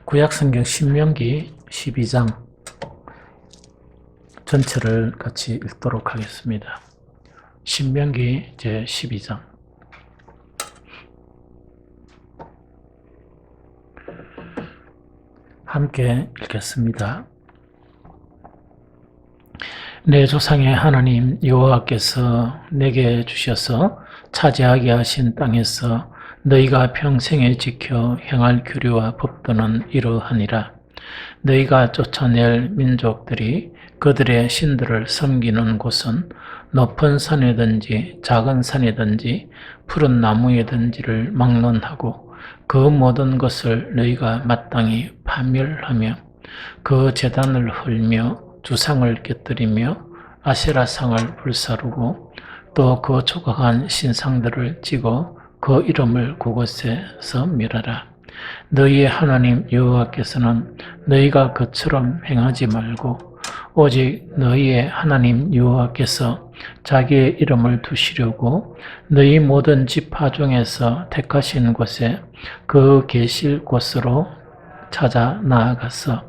구약성경 신명기 12장 전체를 같이 읽도록 하겠습니다. 신명기 제 12장. 함께 읽겠습니다. 내 조상의 하나님 여호와께서 내게 주셔서 차지하게 하신 땅에서 너희가 평생에 지켜 행할 규례와 법도는 이러하니라. 너희가 쫓아낼 민족들이 그들의 신들을 섬기는 곳은 높은 산이든지 작은 산이든지 푸른 나무이든지를 막론하고 그 모든 것을 너희가 마땅히 파멸하며 그 제단을 헐며 주상을 깨뜨리며 아세라상을 불사르고 또 그 조각한 신상들을 찍어 그 이름을 그곳에서 멸하라. 너희의 하나님 여호와께서는 너희가 그처럼 행하지 말고 오직 너희의 하나님 여호와께서 자기의 이름을 두시려고 너희 모든 지파 중에서 택하신 곳에 그 계실 곳으로 찾아 나아가서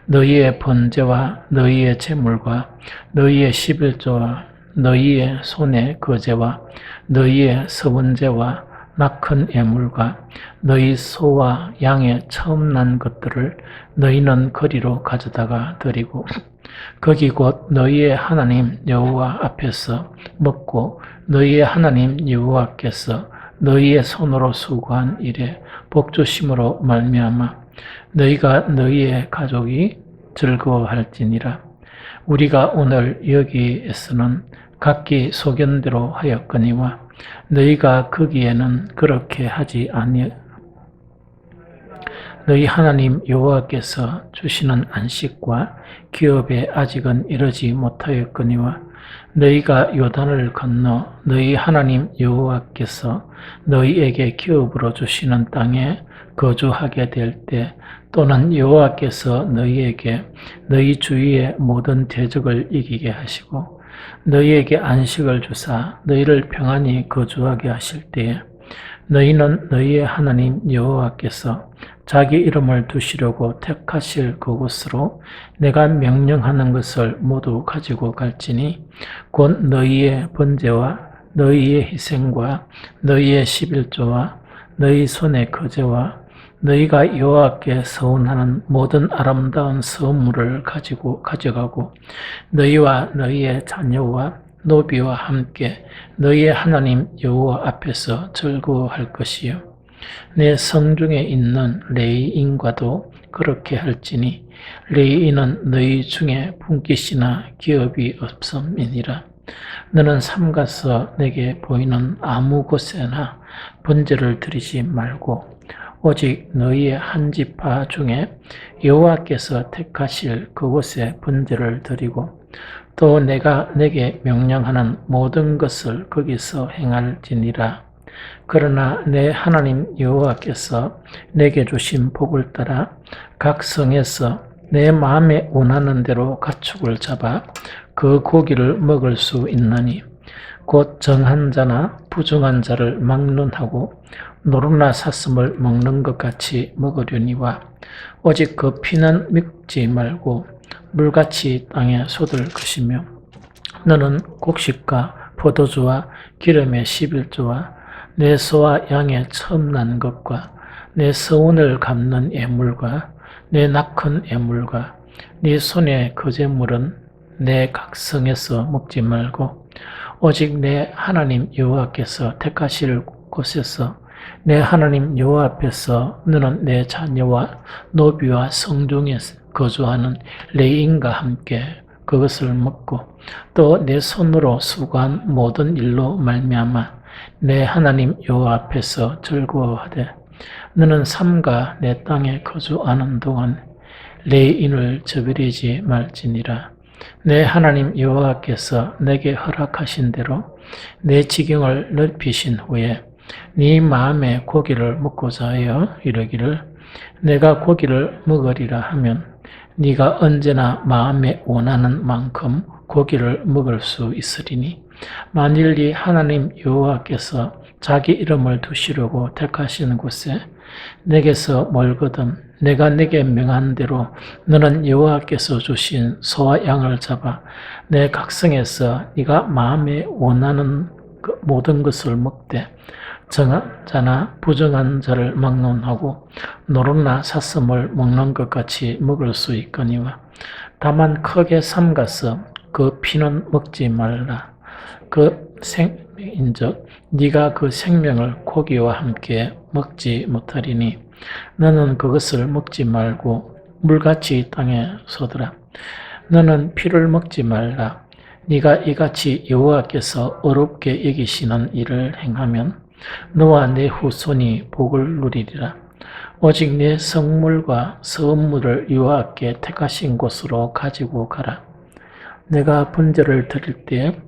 너희의 번제와 너희의 제물과 너희의 11조와 너희의 손의 거제와 너희의 서번제와 낙한 예물과 너희 소와 양의 처음 난 것들을 너희는 거리로 가져다가 드리고 거기 곧 너희의 하나님 여호와 앞에서 먹고 너희의 하나님 여호와께서 너희의 손으로 수고한 일에 복주심으로 말미암아 너희가 너희의 가족이 즐거워할지니라. 우리가 오늘 여기에서는 각기 소견대로 하였거니와 너희가 거기에는 그렇게 하지 아니. 너희 하나님 여호와께서 주시는 안식과 기업에 아직은 이르지 못하였거니와 너희가 요단을 건너 너희 하나님 여호와께서 너희에게 기업으로 주시는 땅에 거주하게 될 때 또는 여호와께서 너희에게 너희 주위의 모든 대적을 이기게 하시고 너희에게 안식을 주사 너희를 평안히 거주하게 하실 때에 너희는 너희의 하나님 여호와께서 자기 이름을 두시려고 택하실 그곳으로 내가 명령하는 것을 모두 가지고 갈지니 곧 너희의 번제와 너희의 희생과 너희의 11조와 너희 손의 거제와 너희가 여호와께 서운하는 모든 아름다운 선물을 가져가고 너희와 너희의 자녀와 노비와 함께 너희의 하나님 여호와 앞에서 즐거워할 것이요 내 성중에 있는 레위인과도 그렇게 할지니 레위인은 너희 중에 분깃이나 기업이 없음이니라. 너는 삼가서 내게 보이는 아무 곳에나 번제를 드리지 말고 오직 너희의 한 지파 중에 여호와께서 택하실 그곳에 번제를 드리고 또 내가 내게 명령하는 모든 것을 거기서 행할지니라. 그러나 내 하나님 여호와께서 내게 주신 복을 따라 각 성에서 내 마음에 원하는 대로 가축을 잡아 그 고기를 먹을 수 있나니 곧 정한 자나 부정한 자를 막론하고 노루나 사슴을 먹는 것 같이 먹으려니와 오직 그 피는 먹지 말고 물같이 땅에 쏟을 것이며 너는 곡식과 포도주와 기름의 11조와 내 소와 양의 처음 난 것과 내 서운을 갚는 예물과 내 낙한 예물과 네 손의 거제물은 내 각성에서 먹지 말고 오직 내 하나님 여호와께서 택하실 곳에서 내 하나님 여호와 앞에서 너는 내 자녀와 노비와 성중에 거주하는 레위인과 함께 그것을 먹고 또 내 손으로 수고한 모든 일로 말미암아 내 하나님 여호와 앞에서 즐거워하되 너는 삼가 내 땅에 거주하는 동안 레위인을 저버리지 말지니라. 내 하나님 여호와께서 내게 허락하신 대로 내 지경을 넓히신 후에 네 마음에 고기를 먹고자 하여 이르기를 내가 고기를 먹으리라 하면 네가 언제나 마음에 원하는 만큼 고기를 먹을 수 있으리니 만일 네 하나님 여호와께서 자기 이름을 두시려고 택하시는 곳에 내게서 멀거든 내가 내게 명한 대로 너는 여호와께서 주신 소와 양을 잡아 내 각성에서 네가 마음에 원하는 모든 것을 먹되 정한 자나 부정한 자를 막론하고 노루나 사슴을 먹는 것 같이 먹을 수 있거니와 다만 크게 삼가서 그 피는 먹지 말라. 그 생인즉 네가 그 생명을 고기와 함께 먹지 못하리니 너는 그것을 먹지 말고 물같이 땅에 쏟으라. 너는 피를 먹지 말라. 네가 이같이 여호와께서 어렵게 여기시는 일을 행하면 너와 내 후손이 복을 누리리라. 오직 내 성물과 선물을 여호와께 택하신 곳으로 가지고 가라. 내가 번제를 드릴 때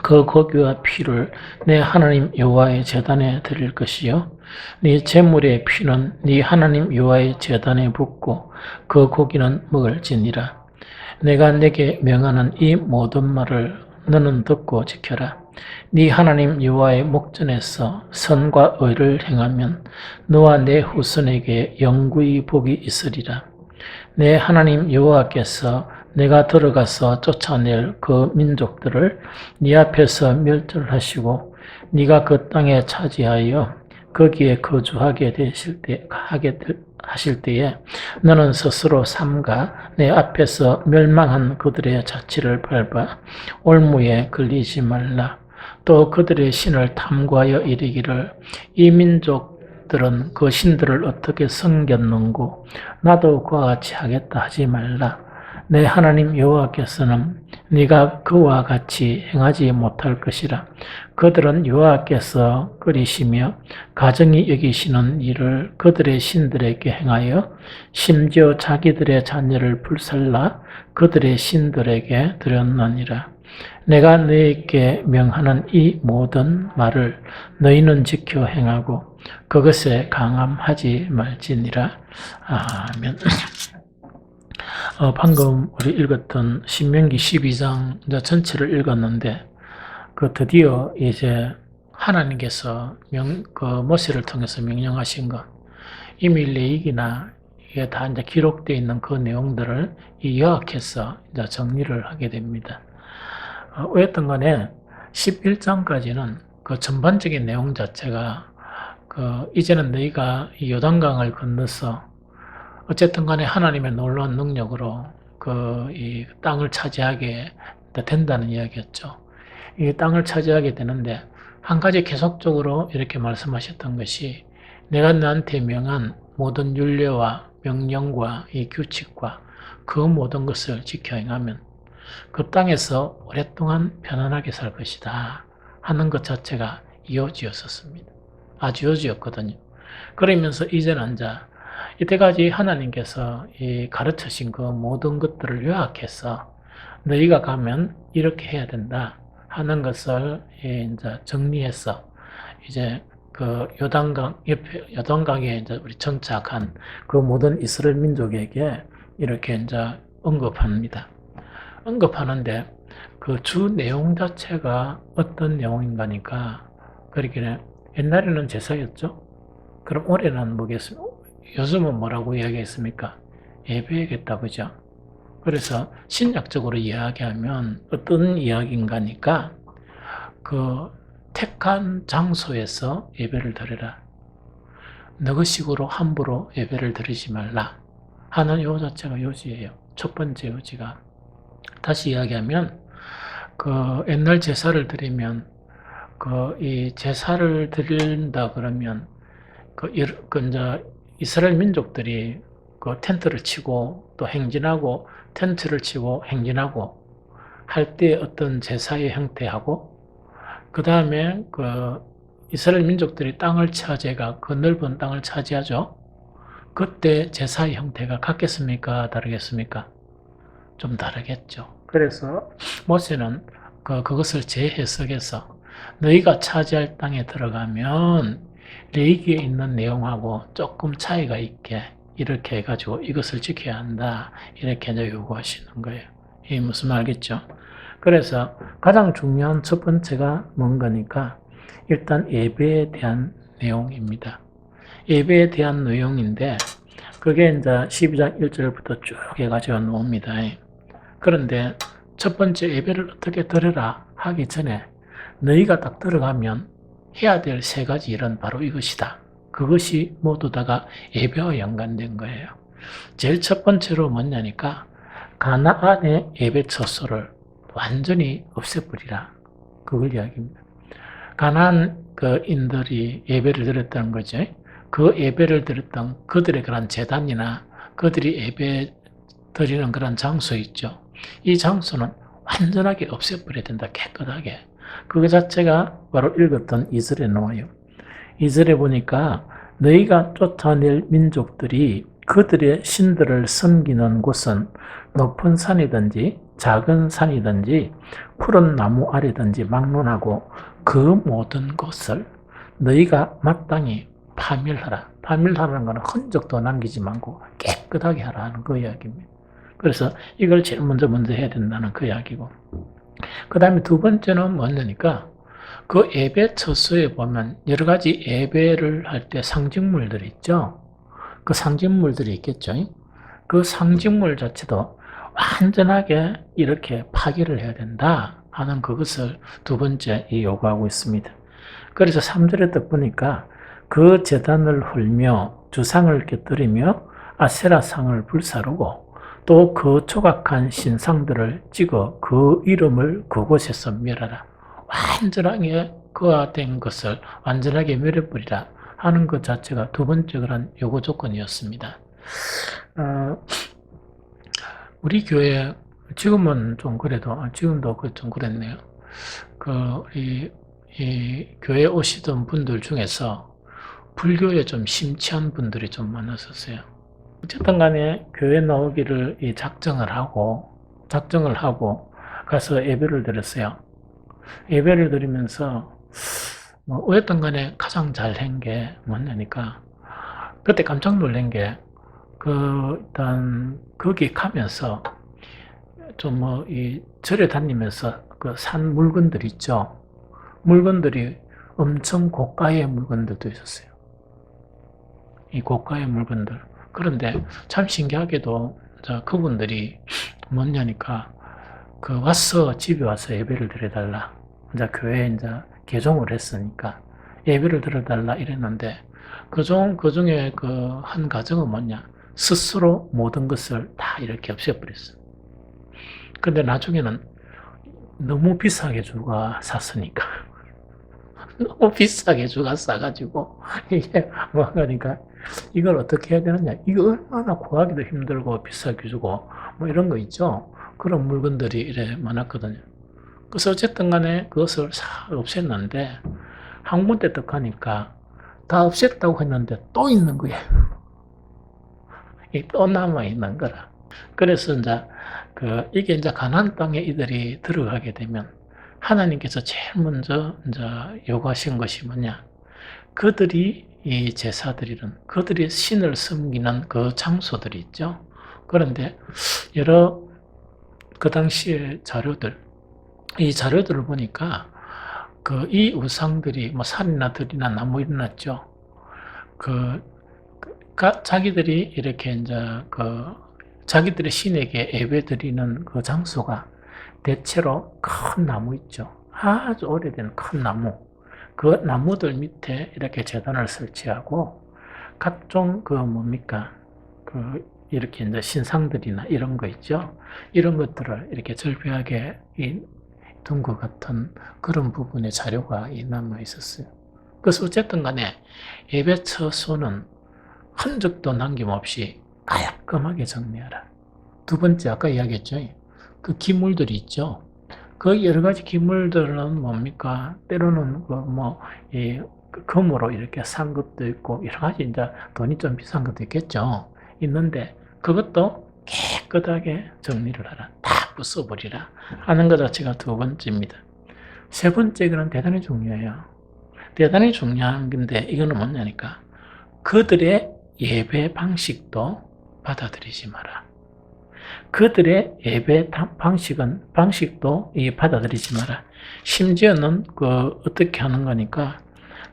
그 고기와 피를 내 하나님 여호와의 제단에 드릴 것이요 네 제물의 피는 네 하나님 여호와의 제단에 붓고 그 고기는 먹을지니라. 내가 내게 명하는 이 모든 말을 너는 듣고 지켜라. 네 하나님 여호와의 목전에서 선과 의를 행하면 너와 내 후손에게 영구히 복이 있으리라. 내 하나님 여호와께서 내가 들어가서 쫓아낼 그 민족들을 네 앞에서 멸절하시고 네가 그 땅에 차지하여 거기에 거주하게 하실 때에 너는 스스로 삼가 내 앞에서 멸망한 그들의 자취를 밟아 올무에 걸리지 말라. 또 그들의 신을 탐구하여 이르기를 이 민족들은 그 신들을 어떻게 섬겼는고 나도 그와 같이 하겠다 하지 말라. 내 하나님 여호와께서는 네가 그와 같이 행하지 못할 것이라. 그들은 여호와께서 끓이시며 가정이 여기시는 일을 그들의 신들에게 행하여 심지어 자기들의 자녀를 불살라 그들의 신들에게 드렸느니라. 내가 너희에게 명하는 이 모든 말을 너희는 지켜 행하고 그것에 강함하지 말지니라. 아멘. 방금 우리 읽었던 신명기 12장 전체를 읽었는데 드디어 이제 하나님께서 모세를 통해서 명령하신 것 이미 레위기나 이게 다 이제 기록되어 있는 그 내용들을 요약해서 이제 정리를 하게 됩니다. 어쨌든 간에 11장까지는 그 전반적인 내용 자체가 이제는 너희가 이 요단강을 건너서 어쨌든 간에 하나님의 놀라운 능력으로 이 땅을 차지하게 된다는 이야기였죠. 이 땅을 차지하게 되는데 한 가지 계속적으로 이렇게 말씀하셨던 것이 내가 너한테 명한 모든 율례와 명령과 이 규칙과 그 모든 것을 지켜 행하면 그 땅에서 오랫동안 편안하게 살 것이다 하는 것 자체가 이어지었었습니다. 아주 이어지었거든요. 그러면서 이제는 이때까지 하나님께서 가르치신 그 모든 것들을 요약해서 너희가 가면 이렇게 해야 된다 하는 것을 이제 정리해서 이제 그 요단강에 이제 우리 정착한 그 모든 이스라엘 민족에게 이렇게 이제 언급합니다. 언급하는데 그 주 내용 자체가 어떤 내용인가니까 그렇게 옛날에는 제사였죠. 그럼 올해는 뭐겠습니까? 요즘은 뭐라고 이야기했습니까? 예배하겠다, 그죠? 그래서 신약적으로 이야기하면 어떤 이야기인가니까 그 택한 장소에서 예배를 드려라. 너그식으로 함부로 예배를 드리지 말라 하는 요 자체가 요지예요. 첫 번째 요지가. 다시 이야기하면 옛날 제사를 드리면 이 제사를 드린다 그러면 이제 이스라엘 민족들이 텐트를 치고 또 행진하고 텐트를 치고 행진하고 할 때 어떤 제사의 형태하고 그 다음에 이스라엘 민족들이 땅을 차지해가 그 넓은 땅을 차지하죠. 그때 제사의 형태가 같겠습니까? 다르겠습니까? 좀 다르겠죠. 그래서 모세는 그것을 재해석해서 너희가 차지할 땅에 들어가면 레위기에 있는 내용하고 조금 차이가 있게 이렇게 해가지고 이것을 지켜야 한다 이렇게 이제 요구하시는 거예요. 이게 무슨 말겠죠? 그래서 가장 중요한 첫 번째가 뭔 거니까 일단 예배에 대한 내용입니다. 예배에 대한 내용인데 그게 이제 12장 1절부터 쭉 해가지고 나옵니다. 그런데 첫 번째 예배를 어떻게 드려라 하기 전에 너희가 딱 들어가면 해야 될 세 가지 일은 바로 이것이다. 그것이 모두 다가 예배와 연관된 거예요. 제일 첫 번째로 뭐냐니까 가나안의 예배 처소를 완전히 없애버리라. 그걸 이야기합니다. 가나안 인들이 예배를 드렸다는 거죠. 그 예배를 드렸던 그들의 그런 제단이나 그들이 예배 드리는 그런 장소 있죠. 이 장소는 완전하게 없애버려야 된다. 깨끗하게. 그거 자체가 바로 읽었던 2절에 나와요. 2절에 보니까 너희가 쫓아낼 민족들이 그들의 신들을 섬기는 곳은 높은 산이든지 작은 산이든지 푸른 나무 아래든지 막론하고 그 모든 것을 너희가 마땅히 파멸하라. 파멸하라는 것은 흔적도 남기지 말고 깨끗하게 하라는 그 이야기입니다. 그래서 이걸 제일 먼저 해야 된다는 그 이야기고. 그 다음에 두 번째는 뭐냐니까 그 예배 처소에 보면 여러 가지 예배를 할 때 상징물들이 있죠. 그 상징물들이 있겠죠. 그 상징물 자체도 완전하게 이렇게 파괴를 해야 된다 하는 그것을 두 번째 요구하고 있습니다. 그래서 3절에 딱 보니까 그 제단을 헐며 주상을 곁들이며 아세라상을 불사르고 또 그 조각한 신상들을 찍어 그 이름을 그곳에서 멸하라. 완전하게 그와 된 것을 완전하게 멸해버리라 하는 것 자체가 두 번째 그런 요구 조건이었습니다. 우리 교회 지금은 좀 그래도 지금도 좀 그랬네요. 이 교회 오시던 분들 중에서 불교에 좀 심취한 분들이 좀 많았었어요. 어쨌든 간에 교회 나오기를 작정을 하고 가서 예배를 드렸어요. 예배를 드리면서 어쨌든 간에 가장 잘 한 게 뭐냐니까 그때 깜짝 놀란 게 일단 거기 가면서 좀 이 절에 다니면서 그 산 물건들 있죠. 물건들이 엄청 고가의 물건들도 있었어요. 이 고가의 물건들. 그런데 참 신기하게도 그분들이 뭐냐니까 집에 와서 예배를 드려달라. 이제 교회에 이제 개종을 했으니까 예배를 드려달라 이랬는데 그중에 한 가정은 뭐냐? 스스로 모든 것을 다 이렇게 없애버렸어요. 근데 나중에는 너무 비싸게 주가 샀으니까 너무 비싸게 주가 싸가지고 이게 뭐하니까 이걸 어떻게 해야 되느냐? 이거 얼마나 구하기도 힘들고 비싸게 주고 뭐 이런 거 있죠. 그런 물건들이 이래 많았거든요. 그래서 어쨌든 간에 그것을 다 없앴는데 한 군데 딱 가니까 다 없앴다고 했는데 또 있는 거예요. 또 남아 있는 거라. 그래서 이게 이제 가나안 땅에 이들이 들어가게 되면 하나님께서 제일 먼저 요구하신 것이 뭐냐? 그들이 이 제사드리는 그들이 신을 섬기는 그 장소들이 있죠. 그런데 여러 그 당시의 이 자료들을 보니까 이 우상들이 산이나 들이나 나무 일어났죠. 자기들이 이렇게 자기들의 신에게 예배드리는 그 장소가 대체로 큰 나무 있죠. 아주 오래된 큰 나무. 그 나무들 밑에 이렇게 제단을 설치하고 각종 이렇게 이제 신상들이나 이런 거 있죠. 이런 것들을 이렇게 절벽하게 둔 것 같은 그런 부분의 자료가 남아 있었어요. 그래서 어쨌든 간에 예배 처소는 흔적도 남김없이 깔끔하게 정리하라. 두 번째, 아까 이야기했죠. 그 기물들이 있죠. 그 여러 가지 기물들은 뭡니까? 때로는 금으로 이렇게 산 것도 있고, 여러 가지 이제 돈이 좀 비싼 것도 있겠죠. 있는데, 그것도 깨끗하게 정리를 하라. 다 부숴버리라. 하는 것 자체가 두 번째입니다. 세 번째, 그는 대단히 중요해요. 대단히 중요한 건데, 이거는 뭐냐니까. 그들의 예배 방식도 받아들이지 마라. 그들의 예배 방식도 받아들이지 마라. 심지어는 어떻게 하는 거니까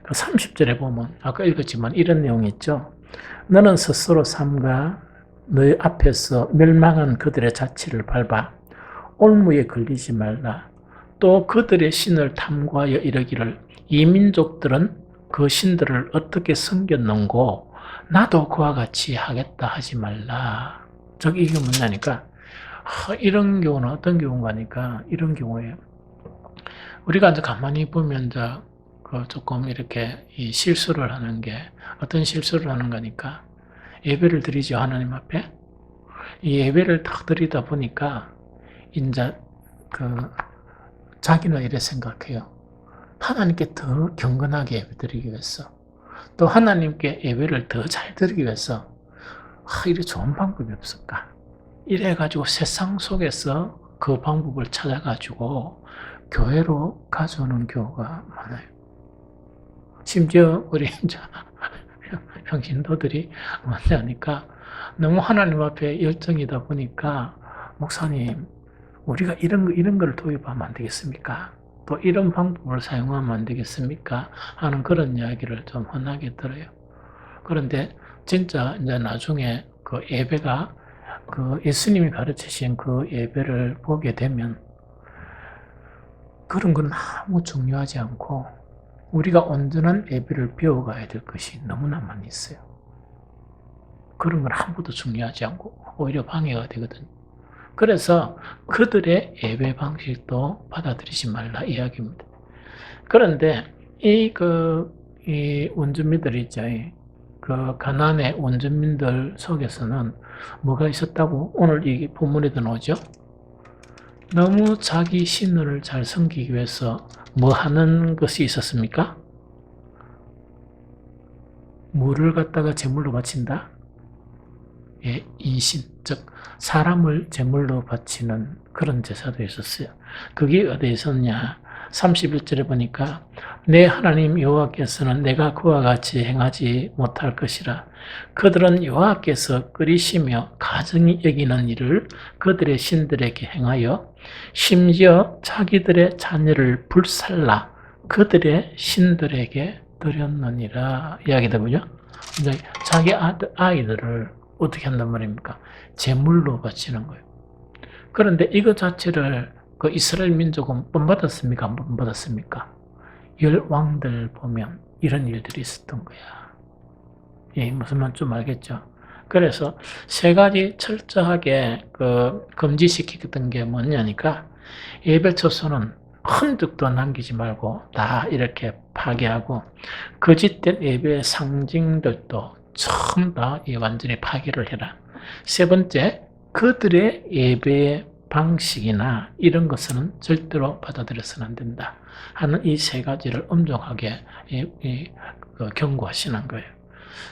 30절에 보면 아까 읽었지만 이런 내용이 있죠. 너는 스스로 삼가 너희 앞에서 멸망한 그들의 자취를 밟아 올무에 걸리지 말라. 또 그들의 신을 탐구하여 이르기를 이 민족들은 그 신들을 어떻게 섬겼는고 나도 그와 같이 하겠다 하지 말라. 저기 이게 뭐냐니까 이런 경우는 어떤 경우가 하니까 이런 경우에요. 우리가 이제 가만히 보면 이제 그 조금 이렇게 이 실수를 하는 게 어떤 실수를 하는 거니까 예배를 드리죠 하나님 앞에. 이 예배를 딱 드리다 보니까 이제 그 자기는 이래 생각해요. 하나님께 더 경건하게 예배 드리기 위해서 또 하나님께 예배를 더 잘 드리기 위해서 이래 좋은 방법이 없을까? 이래가지고 세상 속에서 그 방법을 찾아가지고 교회로 가져오는 경우가 많아요. 심지어 우리 이제 평신도들이 뭐냐니까 너무 하나님 앞에 열정이다 보니까 목사님 우리가 이런 걸 도입하면 안 되겠습니까? 또 이런 방법을 사용하면 안 되겠습니까? 하는 그런 이야기를 좀 흔하게 들어요. 그런데 진짜 이제 나중에 그 예배가 그 예수님이 가르치신 그 예배를 보게 되면 그런 건 아무 중요하지 않고 우리가 온전한 예배를 배워가야 될 것이 너무나 많이 있어요. 그런 건 아무것도 중요하지 않고 오히려 방해가 되거든요. 그래서 그들의 예배 방식도 받아들이지 말라 이야기입니다. 그런데 이 원주민들 있죠. 그 가나안의 원주민들 속에서는 뭐가 있었다고 오늘 이 본문에도 나오죠. 너무 자기 신을 잘 섬기기 위해서 뭐 하는 것이 있었습니까? 뭐를 갖다가 제물로 바친다? 예, 이신, 즉 사람을 제물로 바치는 그런 제사도 있었어요. 그게 어디에 있었냐? 31절에 보니까 내 하나님 여호와께서는 내가 그와 같이 행하지 못할 것이라. 그들은 여호와께서 끓이시며 가증히 여기는 일을 그들의 신들에게 행하여 심지어 자기들의 자녀를 불살라 그들의 신들에게 드렸느니라. 이야기되군요. 자기 아이들을 어떻게 한단 말입니까? 제물로 바치는 거예요. 그런데 이거 자체를 그 이스라엘 민족은 본받았습니까? 안 본받았습니까? 열 왕들 보면 이런 일들이 있었던 거야. 예, 무슨 말 좀 알겠죠? 그래서 세 가지 철저하게 금지시키던 게 뭐냐니까 예배 처소는 흔적도 남기지 말고 다 이렇게 파괴하고 거짓된 예배의 상징들도 전부 다 완전히 파괴를 해라. 세 번째, 그들의 예배 방식이나 이런 것은 절대로 받아들여서는 안 된다 하는 이 세 가지를 엄정하게 경고하시는 거예요.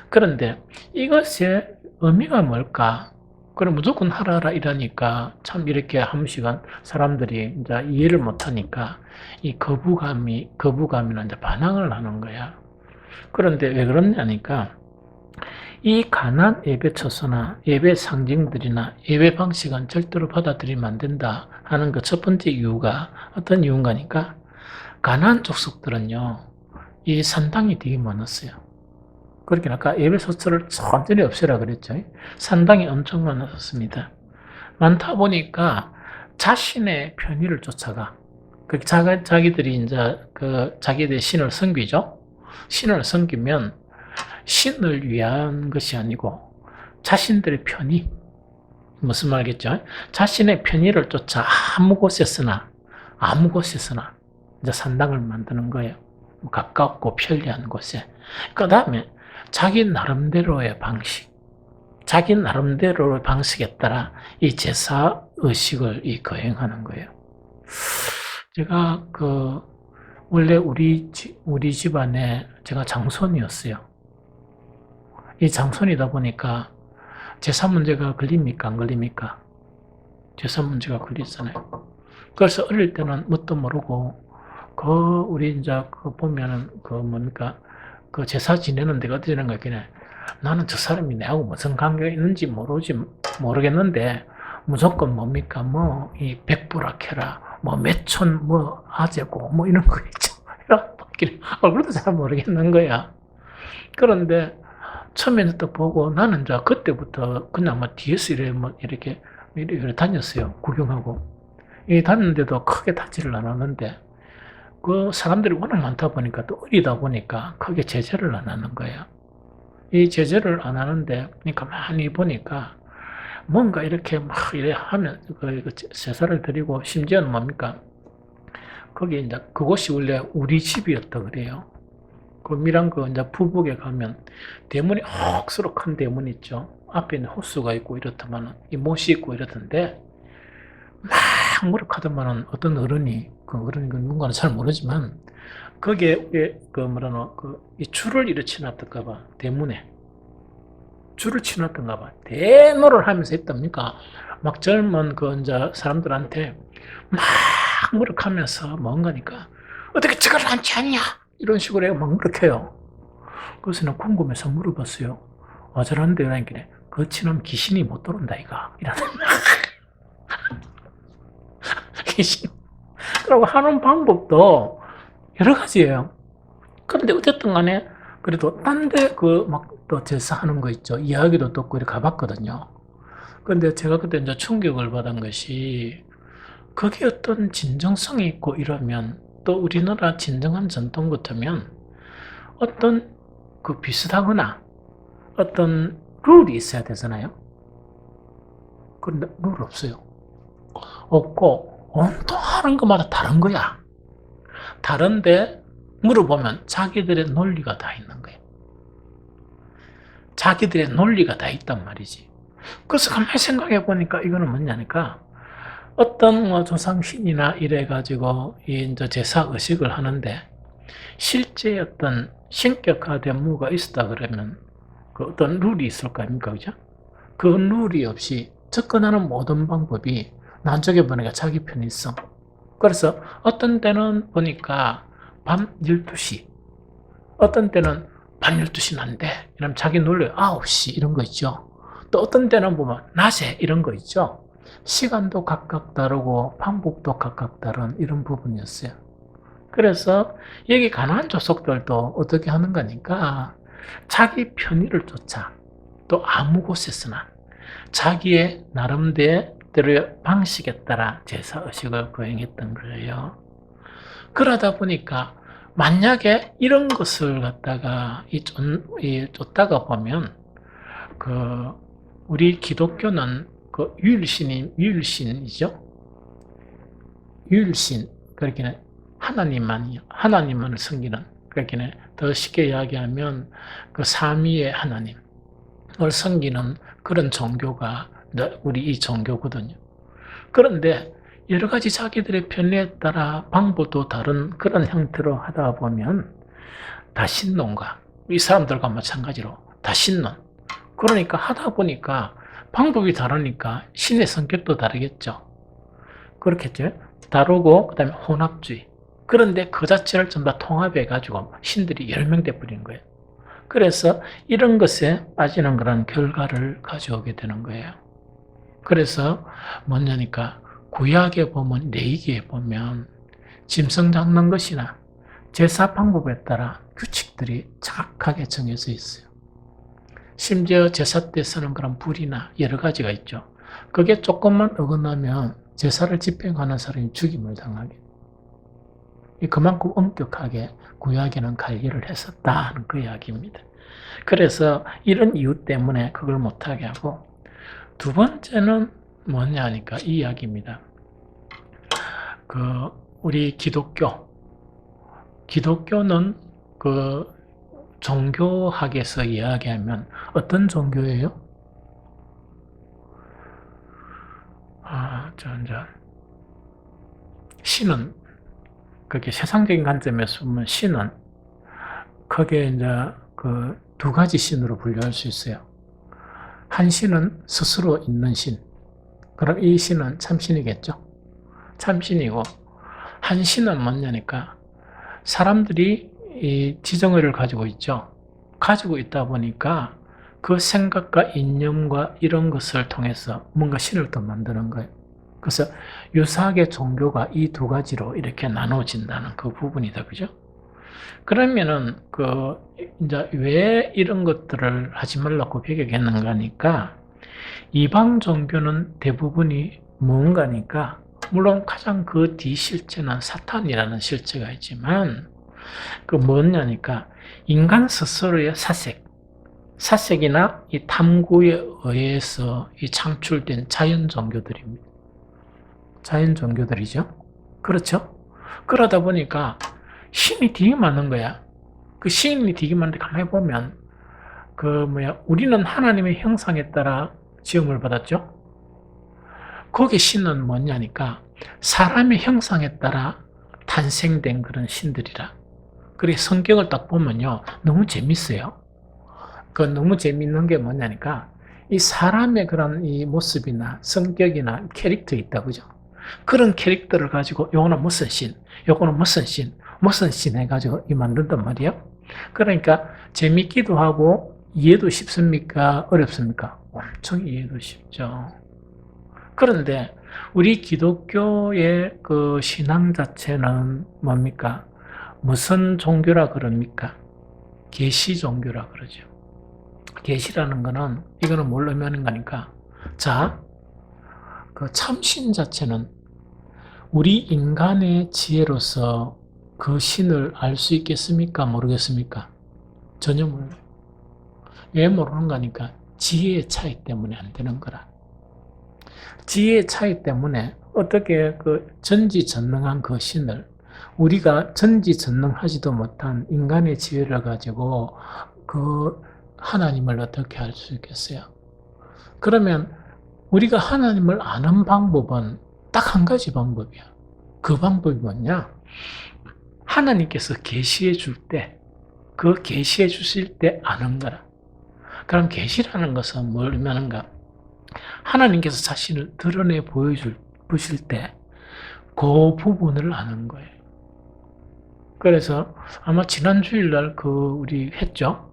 그런데 이것의 의미가 뭘까? 그럼 무조건 하라 이러니까 참 이렇게 한 시간 사람들이 이제 이해를 못하니까 이 거부감이나 이제 반항을 하는 거야. 그런데 왜 그러냐니까 이 가난 예배 처소나 예배 상징들이나 예배 방식은 절대로 받아들이면 안 된다 하는 그 첫 번째 이유가 어떤 이유인가니까 가나안 족속들은요 이 산당이 되게 많았어요. 그렇게 아까 예배 처소를 완전히 없애라 그랬죠. 산당이 엄청 많았습니다. 많다 보니까 자신의 편의를 쫓아가. 자기들이 이제 자기들의 신을 섬기죠. 신을 섬기면 신을 위한 것이 아니고 자신들의 편의, 무슨 말이겠죠? 자신의 편의를 쫓아 아무 곳에서나 이제 산당을 만드는 거예요. 가깝고 편리한 곳에. 그 다음에 자기 나름대로의 방식, 자기 나름대로의 방식에 따라 이 제사 의식을 거행하는 거예요. 제가 원래 우리 집안에 제가 장손이었어요. 이 장손이다 보니까 제사 문제가 걸립니까? 안 걸립니까? 제사 문제가 걸리잖아요. 그래서 어릴 때는 뭣도 모르고, 우리 이제 보면은, 제사 지내는 데가 어디 되는 거야. 나는 저 사람이 내하고 무슨 관계가 있는지 모르겠는데, 무조건 뭡니까? 이 백부락해라, 매촌, 아재고, 이런 거 있죠. 얼굴도 잘 모르겠는 거야. 그런데, 처음에는 딱 보고 나는 이제 그때부터 그냥 막 뒤에서 이렇게 다녔어요. 구경하고. 이 다녔는데도 크게 다치를 않았는데, 그 사람들이 워낙 많다 보니까 또 어리다 보니까 크게 제재를 안 하는 거예요. 이 제재를 안 하는데, 가만히 보니까 뭔가 이렇게 막 이래 하면, 제사를 드리고, 심지어는 뭡니까? 거기 이제 그곳이 원래 우리 집이었다 그래요. 그 밀양그 이제 부북에 가면 대문이 억수로 큰 대문 있죠. 앞에 있는 호수가 있고 이렇더만은 이 못이 있고 이렇던데 막 무력하더만은 어떤 어른이 그 어른이 누군가는 잘 모르지만 거기에 그 뭐라노 이 줄을 이렇게 치놨던가 봐. 대문에 줄을 치놨던가 봐. 대노를 하면서 했답니까? 막 젊은 그 이제 사람들한테 막 무력하면서 뭔가니까 어떻게 저걸 안 치냐 이런 식으로 해요. 막 무력해요. 그래서 나 궁금해서 물어봤어요. 저런데 이러니까 그 치는 귀신이 못 들어온다 이가 이러는 귀신. 그러고 하는 방법도 여러 가지예요. 그런데 어쨌든 간에 그래도 딴 데 그 막 또 제사하는 거 있죠. 이야기도 듣고 이렇게 가봤거든요. 근데 제가 그때 이제 충격을 받은 것이 그게 어떤 진정성이 있고 이러면 또 우리나라 진정한 전통 같으면 어떤 그 비슷하거나 어떤 룰이 있어야 되잖아요. 그런데 룰 없어요. 없고 온통 하는 것마다 다른 거야. 다른데 물어보면 자기들의 논리가 다 있는 거예요. 자기들의 논리가 다 있단 말이지. 그래서 가만히 생각해 보니까 이거는 뭐냐니까 어떤 조상 신이나 이래가지고 이제 제사 의식을 하는데 실제 어떤 신격화된 무가 있었다 그러면 그 어떤 룰이 있을 거 아닙니까, 그죠? 그 룰이 없이 접근하는 모든 방법이 난쪽에 보니까 자기 편이 있어. 그래서 어떤 때는 보니까 밤 12시, 어떤 때는 밤 12시는 안 돼. 이러면 자기 놀래 9시 이런 거 있죠. 또 어떤 때는 보면 낮에 이런 거 있죠. 시간도 각각 다르고 방법도 각각 다른 이런 부분이었어요. 그래서 여기 가나안 족속들도 어떻게 하는 거니까 자기 편의를 쫓아 또 아무 곳에서나 자기의 나름대로의 방식에 따라 제사의식을 거행했던 거예요. 그러다 보니까 만약에 이런 것을 갖다가 쫓다가 보면 그 우리 기독교는 그 유일신이죠. 유일신 그렇게는 하나님만을 섬기는 그렇게는 더 쉽게 이야기하면 그 삼위의 하나님을 섬기는 그런 종교가 우리 이 종교거든요. 그런데 여러 가지 자기들의 편리에 따라 방법도 다른 그런 형태로 하다 보면 다신론가 이 사람들과 마찬가지로 다신론 그러니까 하다 보니까 방법이 다르니까 신의 성격도 다르겠죠. 그렇겠죠. 다르고 그다음에 혼합주의 그런데 그 자체를 전부 다 통합해가지고 신들이 10명 돼버린 거예요. 그래서 이런 것에 빠지는 그런 결과를 가져오게 되는 거예요. 그래서 뭐냐니까 구약에 보면 레위기에 보면 짐승 잡는 것이나 제사 방법에 따라 규칙들이 정확하게 정해져 있어요. 심지어 제사 때 쓰는 그런 불이나 여러 가지가 있죠. 그게 조금만 어긋나면 제사를 집행하는 사람이 죽임을 당하게. 그만큼 엄격하게 구약에는 관리를 했었다는 그 이야기입니다. 그래서 이런 이유 때문에 그걸 못하게 하고 두 번째는 뭐냐 하니까 이 이야기입니다. 우리 기독교는 그 종교학에서 이야기하면 어떤 종교예요? 신은 그렇게 세상적인 관점에서 보면 신은 크게 이제 그 두 가지 신으로 분류할 수 있어요. 한 신은 스스로 있는 신. 그럼 이 신은 참신이겠죠? 참신이고, 한 신은 뭐냐니까, 사람들이 이 지정의를 가지고 있죠. 가지고 있다 보니까 그 생각과 이념과 이런 것을 통해서 뭔가 신을 또 만드는 거예요. 그래서 유사하게 종교가 이 두 가지로 이렇게 나눠진다는 그 부분이다. 그죠? 그러면은 이제 왜 이런 것들을 하지 말라고 배격했는가 하니까 이방 종교는 대부분이 뭔가니까 물론 가장 그 뒤 실체는 사탄이라는 실체가 있지만 뭐냐니까 인간 스스로의 사색이나 이 탐구에 의해서 이 창출된 자연 종교들입니다. 자연 종교들이죠. 그렇죠? 그러다 보니까 신이 되게 많은 거야. 그 신이 되게 많은데 가만히 보면 우리는 하나님의 형상에 따라 지음을 받았죠. 거기 신은 뭐냐니까 사람의 형상에 따라 탄생된 그런 신들이라. 그래 성경을 딱 보면요 너무 재밌어요. 너무 재밌는 게 뭐냐니까 이 사람의 그런 이 모습이나 성격이나 캐릭터 있다 그죠? 그런 캐릭터를 가지고 요거는 무슨 신, 요거는 무슨 신 해가지고 이 만든단 말이에요. 그러니까 재밌기도 하고 이해도 쉽습니까? 어렵습니까? 엄청 이해도 쉽죠. 그런데 우리 기독교의 그 신앙 자체는 뭡니까? 무슨 종교라 그럽니까? 계시 종교라 그러죠. 계시라는 거는 이거는 뭘 의미하는 거니까 자, 그 참신 자체는 우리 인간의 지혜로서 그 신을 알 수 있겠습니까? 모르겠습니까? 전혀 몰라요. 왜 모르는 거니까 지혜의 차이 때문에 안 되는 거라. 지혜의 차이 때문에 어떻게 그 전지전능한 그 신을 우리가 전지전능하지도 못한 인간의 지혜를 가지고 그 하나님을 어떻게 알 수 있겠어요? 그러면 우리가 하나님을 아는 방법은 딱 한 가지 방법이야. 그 방법이 뭐냐? 하나님께서 계시해 줄 때, 그 계시해 주실 때 아는 거라. 그럼 계시라는 것은 뭘 의미하는가? 하나님께서 자신을 드러내 보실 때, 그 부분을 아는 거예요. 그래서 아마 지난 주일날 우리 했죠?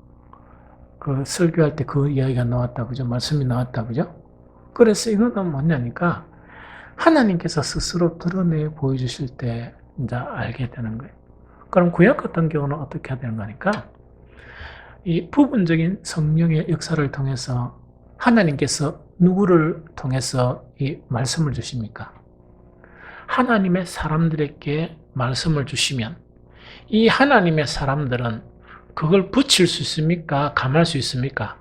설교할 때 그 이야기가 나왔다, 그죠? 말씀이 나왔다, 그죠? 그래서 이거는 뭐냐니까, 하나님께서 스스로 드러내 보여주실 때 이제 알게 되는 거예요. 그럼 구약 같은 경우는 어떻게 해야 되는 거니까, 이 부분적인 성령의 역사를 통해서 하나님께서 누구를 통해서 이 말씀을 주십니까? 하나님의 사람들에게 말씀을 주시면 이 하나님의 사람들은 그걸 붙일 수 있습니까? 감할 수 있습니까?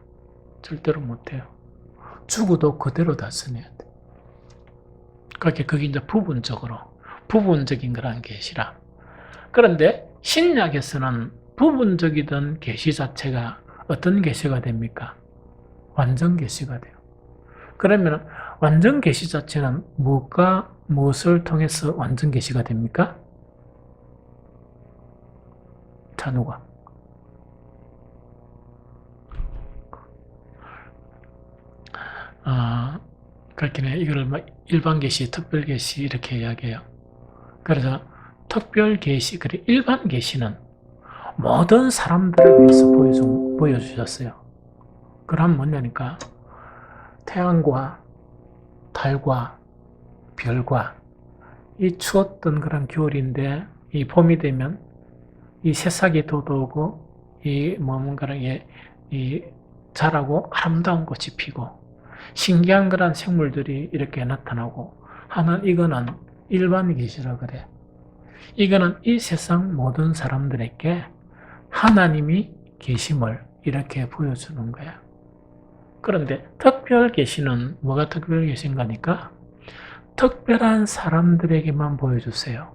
절대로 못해요. 죽어도 그대로 다 써내야 돼. 그렇게 그게 이제 부분적인 그런 계시라. 그런데 신약에서는 부분적이던 계시 자체가 어떤 계시가 됩니까? 완전 계시가 돼요. 그러면 완전 계시 자체는 무엇을 통해서 완전 계시가 됩니까? 자, 누가? 그렇긴 이걸 일반 계시, 특별 계시 이렇게 이야기해요. 그래서 특별 계시, 그리고 일반 계시는 모든 사람들을 위해서 보여주셨어요. 그럼 뭐냐니까 태양과 달과 별과 이 추웠던 그런 겨울인데 이 봄이 되면 이 새싹이 돋아오고 이 자라고 아름다운 꽃이 피고 신기한 그런 생물들이 이렇게 나타나고 하는 이거는 일반 계시라 그래. 이거는 이 세상 모든 사람들에게 하나님이 계심을 이렇게 보여주는 거야. 그런데 특별 계시는 뭐가 특별 계신가니까 특별한 사람들에게만 보여주세요.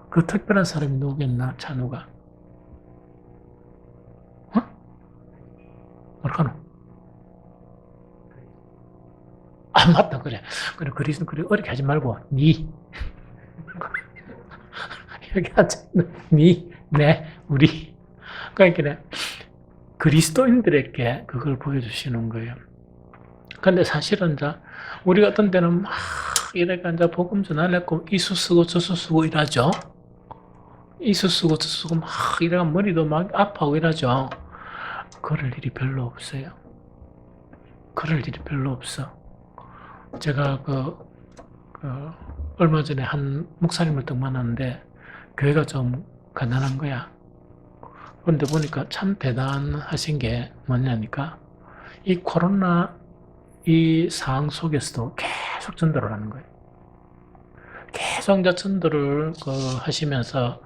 그 특별한 사람이 누구겠나? 찬우가. 뭐라카노? 맞다, 그래. 그리스도, 그래. 어렵게 하지 말고, 여기 앉아있는, 네, 우리. 그러니까, 그리스도인들에게 그걸 보여주시는 거예요. 근데 사실은, 우리가 어떤 때는 막, 이렇게 복음 전하려고 이수 쓰고 저수 쓰고 이러죠. 이수 쓰고 저수 쓰고 막, 이래가 머리도 막 아파하고 이러죠. 그럴 일이 별로 없어요. 그럴 일이 별로 없어. 제가 얼마 전에 한 목사님을 딱 만났는데, 교회가 좀 가난한 거야. 그런데 보니까 참 대단하신 게 뭐냐니까 이 코로나 이 상황 속에서도 계속 전도를 하는 거예요. 계속 이제 전도를 하시면서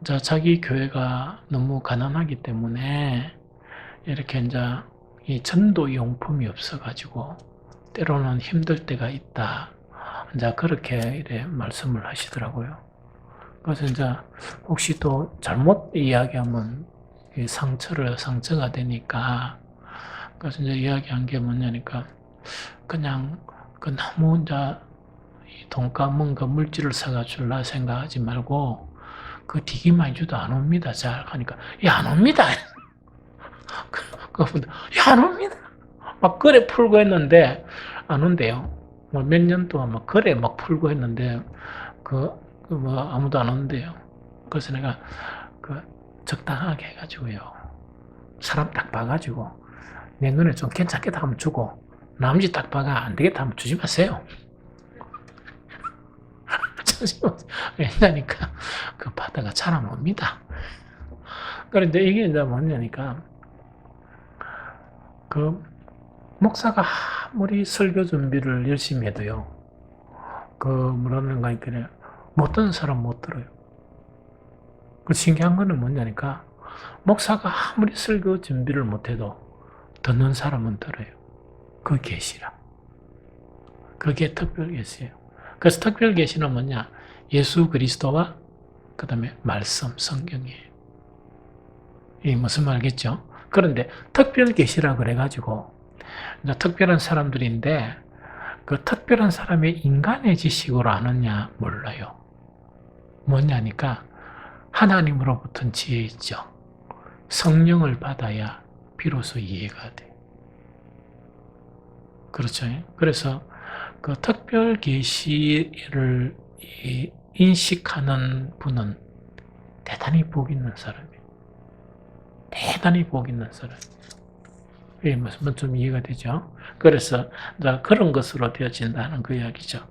이제 자기 교회가 너무 가난하기 때문에 이렇게 이제 이 전도 용품이 없어가지고 때로는 힘들 때가 있다. 이제 그렇게 이래 말씀을 하시더라고요. 그래서 이제 혹시 또 잘못 이야기하면 이 상처가 되니까 그래서 이제 이야기한 게 뭐냐니까 그냥 그 너무 이제 이 돈과 뭔가 물질을 사가 줄라 생각하지 말고 그 되게 많이 줘도 안 옵니다. 잘 하니까 안 옵니다. 그분들 안 옵니다. 막 거래 풀고 했는데 안 온대요. 뭐 몇 년 동안 막 거래 막 풀고 했는데 뭐 아무도 안 온대요. 그래서 내가 적당하게 해가지고요. 사람 딱 봐가지고 내 눈에 좀 괜찮겠다 하면 주고 나머지 딱 봐가 안 되겠다 하면 주지 마세요. 왜냐니까 그 바다가 잘 안 옵니다. 그런데 이게 이제 뭐냐니까 그 목사가 아무리 설교 준비를 열심히 해도요. 뭐라는가 그래 못 듣는 사람 못 들어요. 그 신기한 거는 뭐냐니까 목사가 아무리 설교 준비를 못해도 듣는 사람은 들어요. 그 계시라. 그게 특별 계시예요. 그래서 특별 계시는 뭐냐? 예수 그리스도와 그 다음에 말씀, 성경이에요. 이 무슨 말겠죠? 그런데 특별 계시라 그래가지고 이제 특별한 사람들인데 그 특별한 사람이 인간의 지식으로 아느냐 몰라요. 뭐냐니까 하나님으로부터는 지혜 있죠. 성령을 받아야 비로소 이해가 돼. 그렇죠. 그래서 그 특별 계시를 인식하는 분은 대단히 복 있는 사람이에요. 대단히 복 있는 사람. 이 무슨 좀 이해가 되죠? 그래서 그런 것으로 되어진다는 그 이야기죠.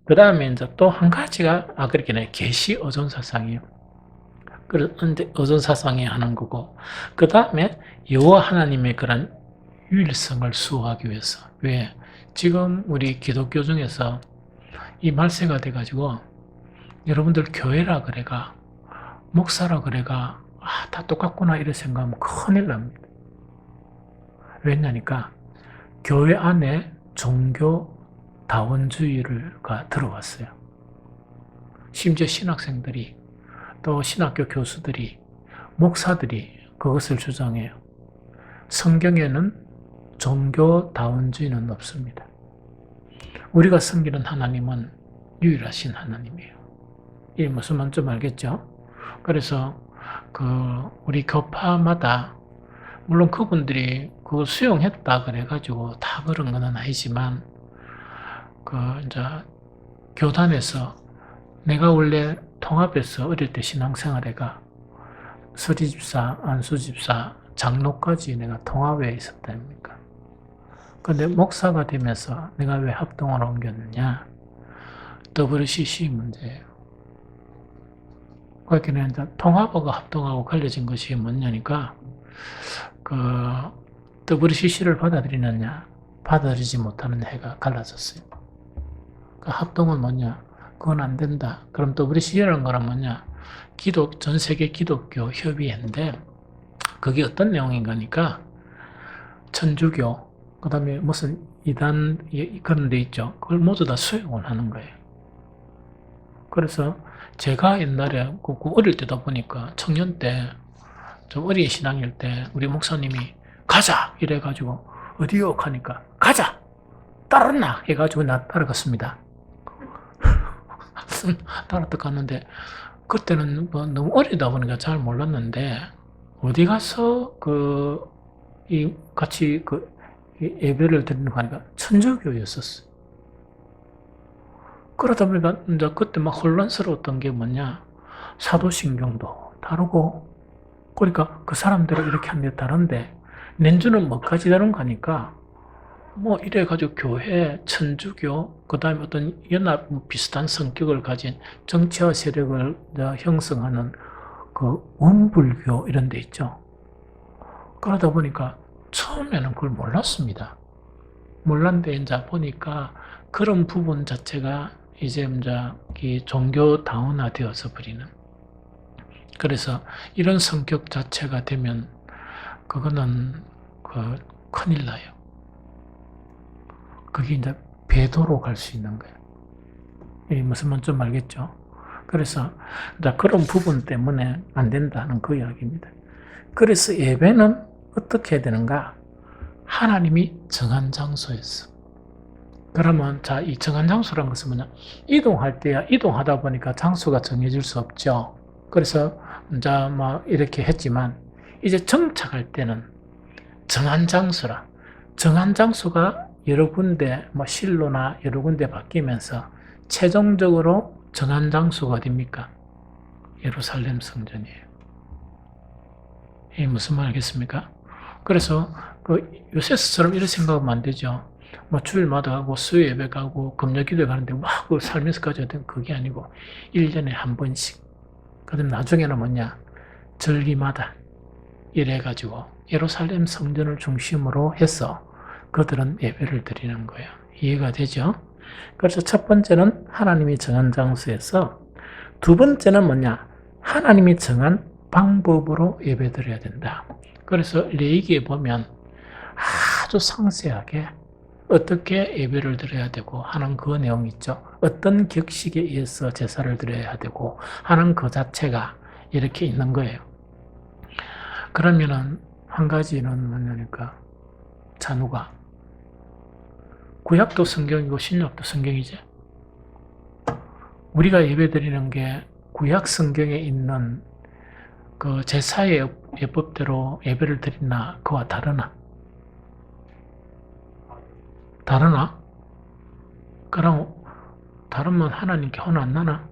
그 다음에 이제 또 한 가지가 그렇게 계시 어존 사상이에요. 그런데 어존 사상이 하는 거고, 그 다음에 여호와 하나님의 그런 유일성을 수호하기 위해서. 왜? 지금 우리 기독교 중에서 이 말세가 돼가지고 여러분들 교회라 그래가 목사라 그래가 다 똑같구나 이런 생각하면 큰일 납니다. 왜냐니까 교회 안에 종교다원주의가 들어왔어요. 심지어 신학생들이 또 신학교 교수들이 목사들이 그것을 주장해요. 성경에는 종교다원주의는 없습니다. 우리가 섬기는 하나님은 유일하신 하나님이에요. 이게 무슨 말인지 좀 알겠죠? 그래서 우리 교파마다 물론 그분들이 그거 수용했다 그래가지고 다 그런 건 아니지만 이제 교단에서 내가 원래 통합에서 어릴 때 신앙생활해가 서리집사, 안수집사, 장로까지 내가 통합에 있었다니까. 근데 목사가 되면서 내가 왜 합동을 옮겼느냐? WCC 문제예요. 그러니까 이제 통합하고 합동하고 갈려진 것이 뭐냐니까 WCC를 받아들이느냐, 받아들이지 못하는 해가 갈라졌어요. 합동은 뭐냐? 그건 안 된다. 그럼 WCC라는 거는 뭐냐? 전 세계 기독교 협의회인데, 그게 어떤 내용인가니까, 천주교, 그 다음에 무슨 이단, 그런 데 있죠. 그걸 모두 다 수용을 하는 거예요. 그래서 제가 옛날에 어릴 때다 보니까 청년 때, 좀 어린 신앙일 때 우리 목사님이 가자! 이래가지고 어디요? 하니까 가자! 따랐나? 해가지고 나 따라갔습니다. 따라서 갔는데 그때는 뭐 너무 어리다 보니까 잘 몰랐는데 어디 가서 같이 예배를 드리는 거 하니까 천주교였었어요. 그러다 보니까 이제 그때 막 혼란스러웠던 게 뭐냐? 사도신경도 다르고 그러니까 그 사람들은 이렇게 하는 게 다른데 낸주는 뭐까지 다른 거니까 뭐 이래가지고 교회, 천주교, 그 다음에 어떤 연합 비슷한 성격을 가진 정치화 세력을 형성하는 그 원불교 이런 데 있죠. 그러다 보니까 처음에는 그걸 몰랐습니다. 몰랐는데 이제 보니까 그런 부분 자체가 이제 이 종교 다운화 되어서 버리는. 그래서 이런 성격 자체가 되면 그거는 큰일 나요. 그게 이제 배도로 갈 수 있는 거예요. 이 무슨 말인지 좀 알겠죠? 그래서 이제 그런 부분 때문에 안 된다는 그 이야기입니다. 그래서 예배는 어떻게 해야 되는가? 하나님이 정한 장소에서. 그러면 자, 이 정한 장소라는 것은 뭐냐? 이동할 때야 이동하다 보니까 장소가 정해질 수 없죠. 그래서 이제 뭐 이렇게 했지만 이제 정착할 때는 정한 장소라. 정한 장소가 여러 군데 뭐 실로나 여러 군데 바뀌면서 최종적으로 정한 장소가 어딥니까? 예루살렘 성전이에요. 이게 무슨 말 알겠습니까? 그래서 요새처럼 이렇게 생각하면 안 되죠. 뭐 주일마다 가고 수요 예배 가고 금요 기도회 가는데 막 그걸 살면서까지 하던 그게 아니고 1년에 한 번씩. 그다음 나중에는 뭐냐? 절기마다 이래 가지고 예루살렘 성전을 중심으로 해서 그들은 예배를 드리는 거예요. 이해가 되죠? 그래서 첫 번째는 하나님이 정한 장소에서, 두 번째는 뭐냐? 하나님이 정한 방법으로 예배드려야 된다. 그래서 레위기에 보면 아주 상세하게 어떻게 예배를 드려야 되고 하는 그 내용이 있죠. 어떤 격식에 의해서 제사를 드려야 되고 하는 그 자체가 이렇게 있는 거예요. 그러면은 한 가지는 뭐냐니까 찬우가 구약도 성경이고 신약도 성경이지. 우리가 예배드리는 게 구약 성경에 있는 그 제사의 예법대로 예배를 드리나 그와 다르나? 다르나? 그럼 다르면 하나님께 혼 안 나나?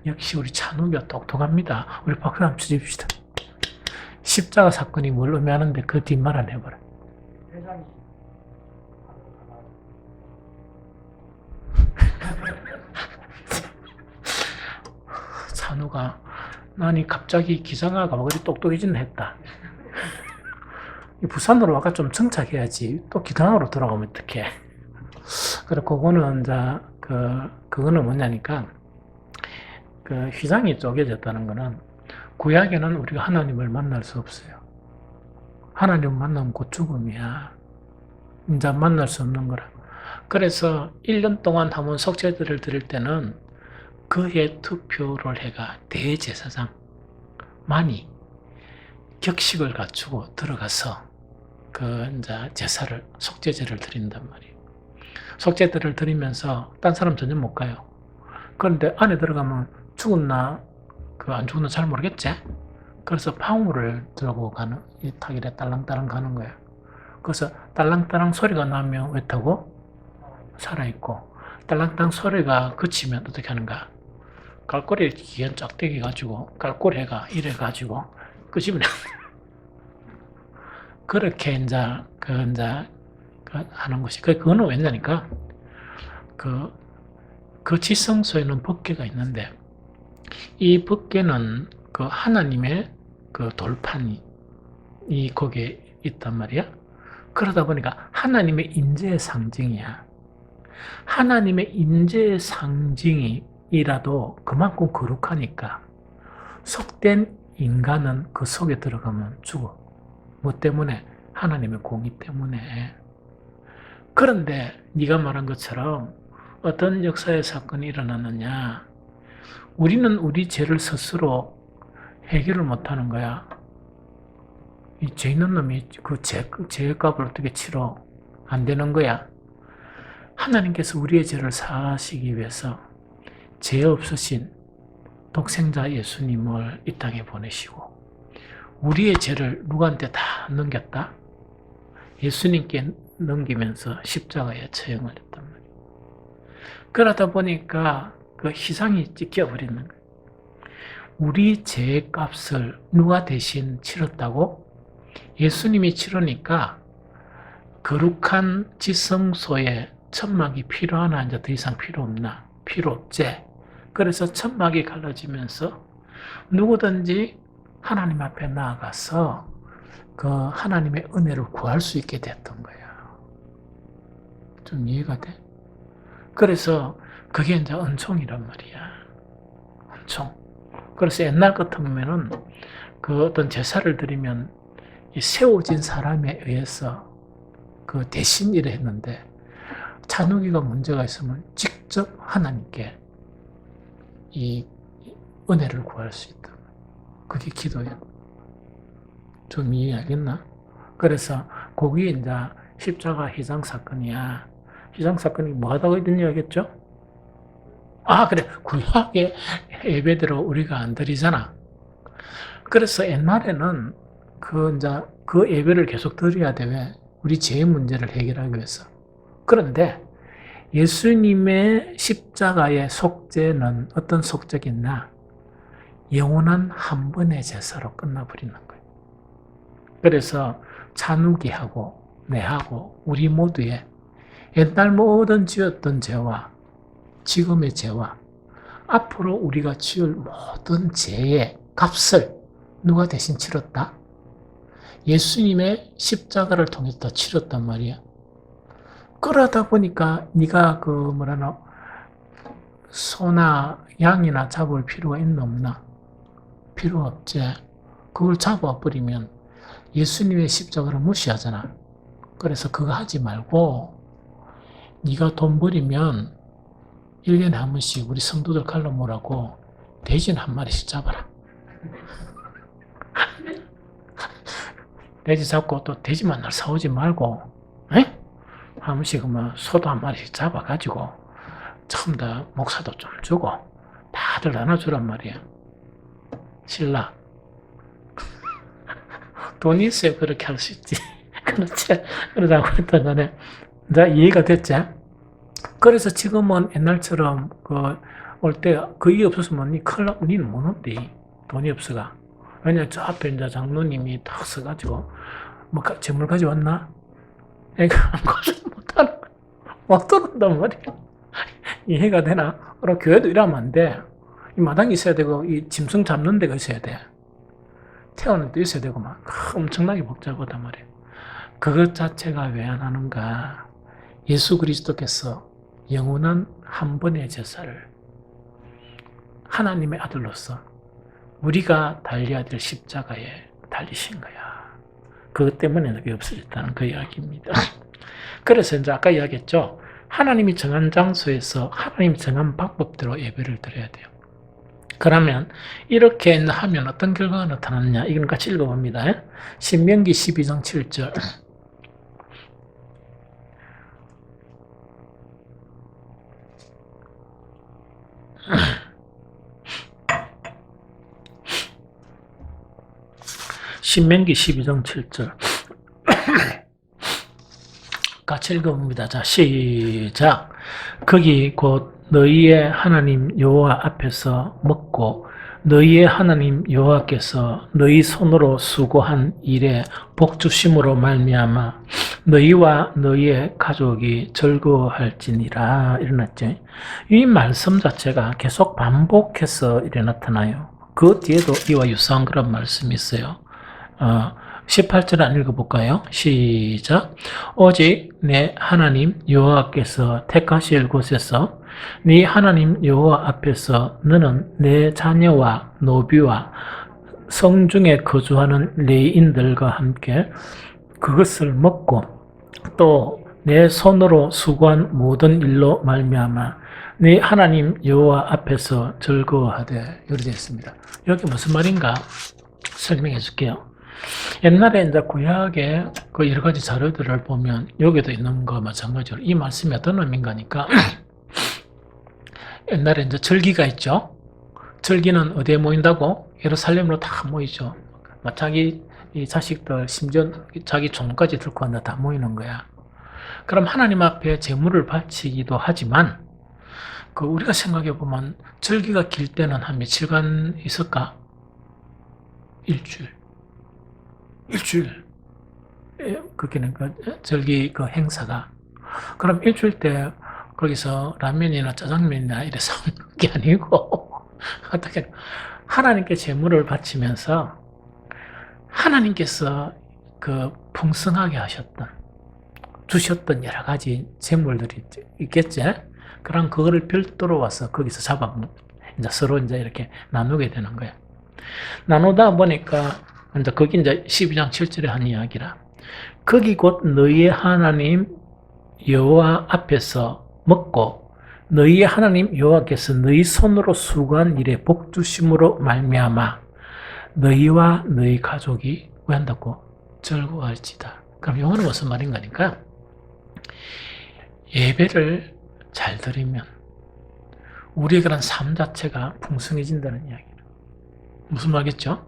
역시 우리 찬우가 똑똑합니다. 우리 박수 한번 주십시다. 십자가 사건이 뭘 의미하는데 그 뒷말 안 해봐라. 찬우가 나니 갑자기 기상아가 그리 똑똑해진 했다. 부산으로 와가 좀 정착해야지. 또 기상으로 돌아가면 어떡해. 그래, 그거는 이제 그거는 뭐냐니까 그 휘장이 쪼개졌다는 거는 구약에는 우리가 하나님을 만날 수 없어요. 하나님을 만나면 곧 죽음이야. 이제 만날 수 없는 거라. 그래서 1년 동안 한번 속죄제를 드릴 때는 그의 투표를 해가 대제사장만이 격식을 갖추고 들어가서 이제 제사를, 속죄제를 드린단 말이에요. 속죄제를 드리면서 딴 사람 전혀 못 가요. 그런데 안에 들어가면 죽었나, 안 죽었나 잘 모르겠지? 그래서 방울을 들고 가는, 이 타길에 딸랑딸랑 가는 거예요. 그래서 딸랑딸랑 소리가 나면 왜 타고? 살아있고, 딸랑딸랑 소리가 그치면 어떻게 하는가? 깔꼬리 기한 짝대기 가지고, 깔꼬리가 이래가지고, 끄집어내. 그렇게 이제, 하는 것이. 그거는 왜냐니까, 그 지성소에는 법궤가 있는데, 이 법궤는 그 하나님의 그 돌판이 거기에 있단 말이야. 그러다 보니까 하나님의 임재의 상징이야. 하나님의 임재의 상징이라도 그만큼 거룩하니까 속된 인간은 그 속에 들어가면 죽어. 뭐 때문에? 하나님의 공의 때문에. 그런데 네가 말한 것처럼 어떤 역사의 사건이 일어났느냐? 우리는 우리 죄를 스스로 해결을 못하는 거야. 이 죄 있는 놈이 그 죄값을 어떻게 치러? 안 되는 거야. 하나님께서 우리의 죄를 사하시기 위해서 죄 없으신 독생자 예수님을 이 땅에 보내시고 우리의 죄를 누구한테 다 넘겼다? 예수님께 넘기면서 십자가에 처형을 했단 말이에요. 그러다 보니까 그 희상이 찢겨버리는 거예요. 우리 죄의 값을 누가 대신 치렀다고? 예수님이 치르니까 거룩한 지성소에 천막이 필요하나, 이제 더 이상 필요 없나? 필요 없지. 그래서 천막이 갈라지면서 누구든지 하나님 앞에 나아가서 그 하나님의 은혜를 구할 수 있게 됐던 거야. 좀 이해가 돼? 그래서 그게 이제 은총이란 말이야. 은총. 그래서 옛날 같으면은 그 어떤 제사를 드리면 이 세워진 사람에 의해서 그 대신 일을 했는데, 찬우기가 문제가 있으면 직접 하나님께 이 은혜를 구할 수 있다. 그게 기도야. 좀 이해하겠나? 그래서 거기에 이제 십자가 희생 사건이야. 희생 사건이 뭐 하다가 있느냐겠죠? 그래. 구약의 예배대로 우리가 안 드리잖아. 그래서 옛날에는 그 예배를 계속 드려야 돼. 왜? 우리 죄의 문제를 해결하기 위해서. 그런데 예수님의 십자가의 속죄는 어떤 속죄겠나? 영원한 한 번의 제사로 끝나버리는 거예요. 그래서 찬우기하고 내하고 우리 모두의 옛날 모든 지었던 죄와 지금의 죄와 앞으로 우리가 지을 모든 죄의 값을 누가 대신 치렀다? 예수님의 십자가를 통해서 치렀단 말이야. 그러다 보니까 네가 소나 양이나 잡을 필요가 있나 없나? 필요 없지. 그걸 잡아버리면 예수님의 십자가를 무시하잖아. 그래서 그거 하지 말고 네가 돈 버리면 1년에 한 번씩 우리 성도들 갈라 모라고 돼지는 한 마리씩 잡아라. 돼지 잡고 또 돼지 만날 사오지 말고, 에? 한 번씩 소도 한 마리씩 잡아가지고 처음 다 목사도 좀 주고 다들 나눠주란 말이야. 신라. 돈이 있어야 그렇게 할 수 있지. 그렇지. 그러다고 했던 간에 이제 이해가 됐지? 그래서 지금은 옛날처럼 올 때 거의 없었으면 큰일 나고 니는 못 온대. 돈이 없어가. 왜냐, 저 앞에 이제 장로님이 딱 서가지고, 재물 가져왔나? 애가 못 들어온단 말이야. 이해가 되나? 그럼 교회도 이러면 안 돼. 이 마당이 있어야 되고, 이 짐승 잡는 데가 있어야 돼. 태우는 데도 있어야 되고, 엄청나게 복잡하단 말이야. 그것 자체가 왜 안 하는가? 예수 그리스도께서 영원한 한 번의 제사를 하나님의 아들로서 우리가 달려야 될 십자가에 달리신 거야. 그것 때문에 그게 없어졌다는 그 이야기입니다. 그래서 이제 아까 이야기했죠. 하나님이 정한 장소에서 하나님이 정한 방법대로 예배를 드려야 돼요. 그러면 이렇게 하면 어떤 결과가 나타나느냐? 이건 같이 읽어봅니다. 신명기 12장 7절. 신명기 12장 7절. 같이 읽어봅니다. 자, 시작. 거기 곧 너희의 하나님 여호와 앞에서 먹고 너희의 하나님 여호와께서 너희 손으로 수고한 일에 복주심으로 말미암아 너희와 너희의 가족이 즐거워할지니라. 일어났죠. 이 말씀 자체가 계속 반복해서 이래 나타나요. 그 뒤에도 이와 유사한 그런 말씀이 있어요. 18절 안 읽어볼까요? 시작. 오직 내 하나님 여호와께서 택하실 곳에서 네 하나님 여호와 앞에서 너는 내 자녀와 노비와 성중에 거주하는 레위인들과 함께 그것을 먹고 또 내 손으로 수고한 모든 일로 말미암아 네 하나님 여호와 앞에서 즐거워하되. 이렇게 되어 있습니다. 여기 무슨 말인가 설명해 줄게요. 옛날에 이제 구약의 그 여러 가지 자료들을 보면 여기도 있는 거 마찬가지로 이 말씀이 어떤 의미인가니까 옛날에 이제 절기가 있죠. 절기는 어디에 모인다고? 예루살렘으로 다 모이죠. 자기 이 자식들 심지어 자기 종까지 들고 왔나 다 모이는 거야. 그럼 하나님 앞에 제물을 바치기도 하지만 우리가 생각해 보면 절기가 길 때는 한 며칠간 있을까? 일주일. 그게는 절기 행사가. 그럼 일주일 때 거기서 라면이나 짜장면이나 이래 사는 게 아니고 어떻게 하나님께 제물을 바치면서 하나님께서 그 풍성하게 주셨던 여러 가지 제물들이 있겠지? 그럼 그거를 별도로 와서 거기서 이제 서로 이제 이렇게 나누게 되는 거야. 나누다 보니까 이제 거기 이제 12장 7절에 한 이야기라. 거기 곧 너희의 하나님 여호와 앞에서 먹고 너희의 하나님 여호와께서 너희 손으로 수고한 일에 복 주심으로 말미암아 너희와 너희 가족이 왜 한다고? 즐거워할지다. 그럼 이거는 무슨 말인 거니까? 예배를 잘 드리면 우리의 그런 삶 자체가 풍성해진다는 이야기예요. 무슨 말이겠죠?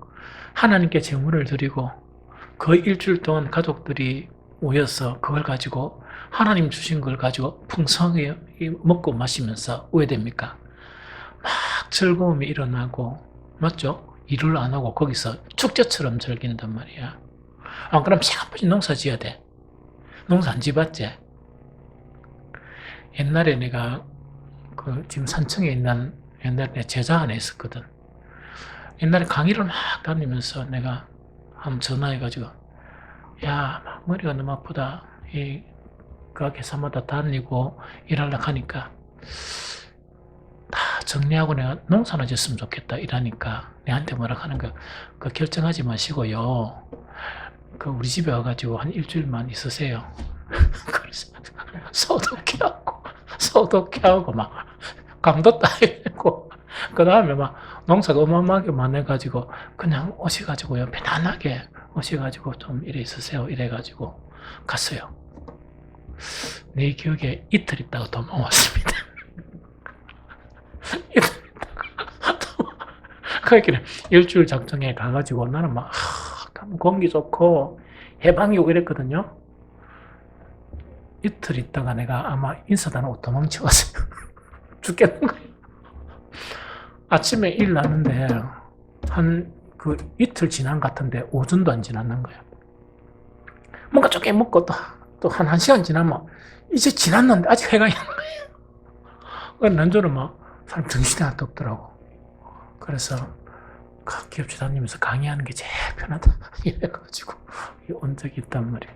하나님께 제물을 드리고 그 일주일 동안 가족들이 모여서 그걸 가지고 하나님 주신 걸 가지고 풍성하게 먹고 마시면서 왜 됩니까? 막 즐거움이 일어나고, 맞죠? 일을 안 하고 거기서 축제처럼 즐긴단 말이야. 안 그러면 시간없이 농사 지어야 돼. 농사 안 지봤지? 옛날에 내가 지금 산청에 있는 옛날에 제자 안에 있었거든. 옛날에 강의를 막 다니면서 내가 한번 전화해가지고, 야, 막 머리가 너무 아프다. 그 회사마다 다니고 일하려고 하니까 다 정리하고 내가 농사나 지었으면 좋겠다 이러니까 내한테 뭐라 하는 거, 그 결정하지 마시고요. 그 우리 집에 와가지고 한 일주일만 있으세요. 그래서 소독해하고 막 강도 따위고 그 다음에 막 농사가 어마어마하게 많아가지고 그냥 오셔가지고요 편안하게 오셔가지고 좀 이래 있으세요 이래가지고 갔어요. 내 기억에 이틀 있다가 도망왔습니다. 그러니까 일주일 작정에 가가지고 나는 막 공기 좋고 해방이 오고 이랬거든요. 이틀 있다가 내가 아마 인사도 안 하고 도망쳐왔어요. 죽겠는 거예요. 아침에 일 나는데 그 이틀 지난 것 같은데 오전도 안 지났는 거예요. 뭔가 쪼개 먹고 또 한 1시간 지나면 이제 지났는데 아직 해가 있는 거예요. 난저는 막 사람 정신이 하나도 없더라고. 그래서 기업체 다니면서 강의하는 게 제일 편하다 이래가지고 온 적이 있단 말이에요.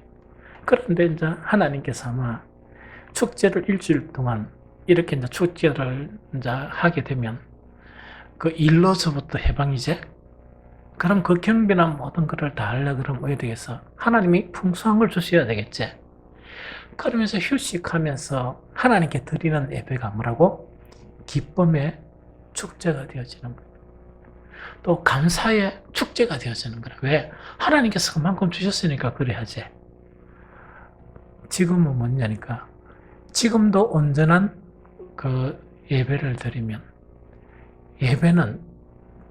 그런데 이제 하나님께서 아마 축제를 일주일 동안 이렇게 이제 축제를 이제 하게 되면 그 일로서부터 해방이지? 그럼 그 경비나 모든 것을 다 하려고 그러면 어떻게 되겠어? 하나님이 풍성한 걸 주셔야 되겠지? 그러면서 휴식하면서 하나님께 드리는 예배가 뭐라고? 기쁨의 축제가 되어지는 거예요. 또 감사의 축제가 되어지는 거예요. 왜? 하나님께서 그만큼 주셨으니까 그래야지. 지금은 뭐냐니까 지금도 온전한 그 예배를 드리면 예배는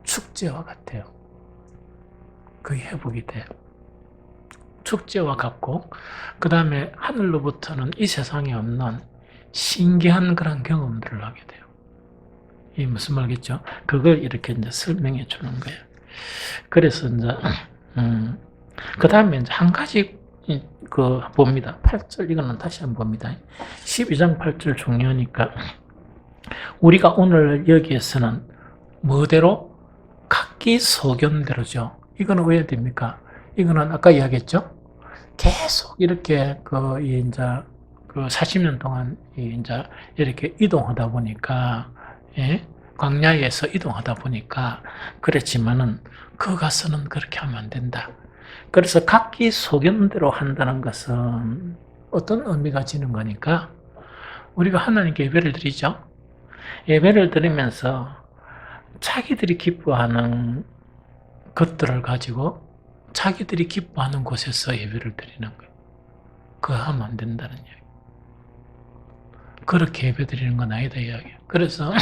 축제와 같아요. 그게 회복이 돼요. 축제와 같고 그 다음에 하늘로부터는 이 세상에 없는 신기한 그런 경험들을 하게 돼요. 이 무슨 말이겠죠? 그걸 이렇게 이제 설명해 주는 거예요. 그래서 이제 그 다음에 이제 한 가지 봅니다. 8절 이거는 다시 한번 봅니다. 12장 8절 중요하니까 우리가 오늘 여기에서는 뭐대로? 각기 소견대로죠. 이거는 왜 됩니까? 이거는 아까 이야기했죠? 계속 이렇게 이제 40년 동안 이제 이렇게 이동하다 보니까, 예? 광야에서 이동하다 보니까 그랬지만은 그 가서는 그렇게 하면 안 된다. 그래서 각기 소견대로 한다는 것은 어떤 의미가 지는 거니까 우리가 하나님께 예배를 드리죠. 예배를 드리면서 자기들이 기뻐하는 것들을 가지고 자기들이 기뻐하는 곳에서 예배를 드리는 거예요. 그거 하면 안 된다는 이야기. 그렇게 예배 드리는 건 아니다 이야기예요. 그래서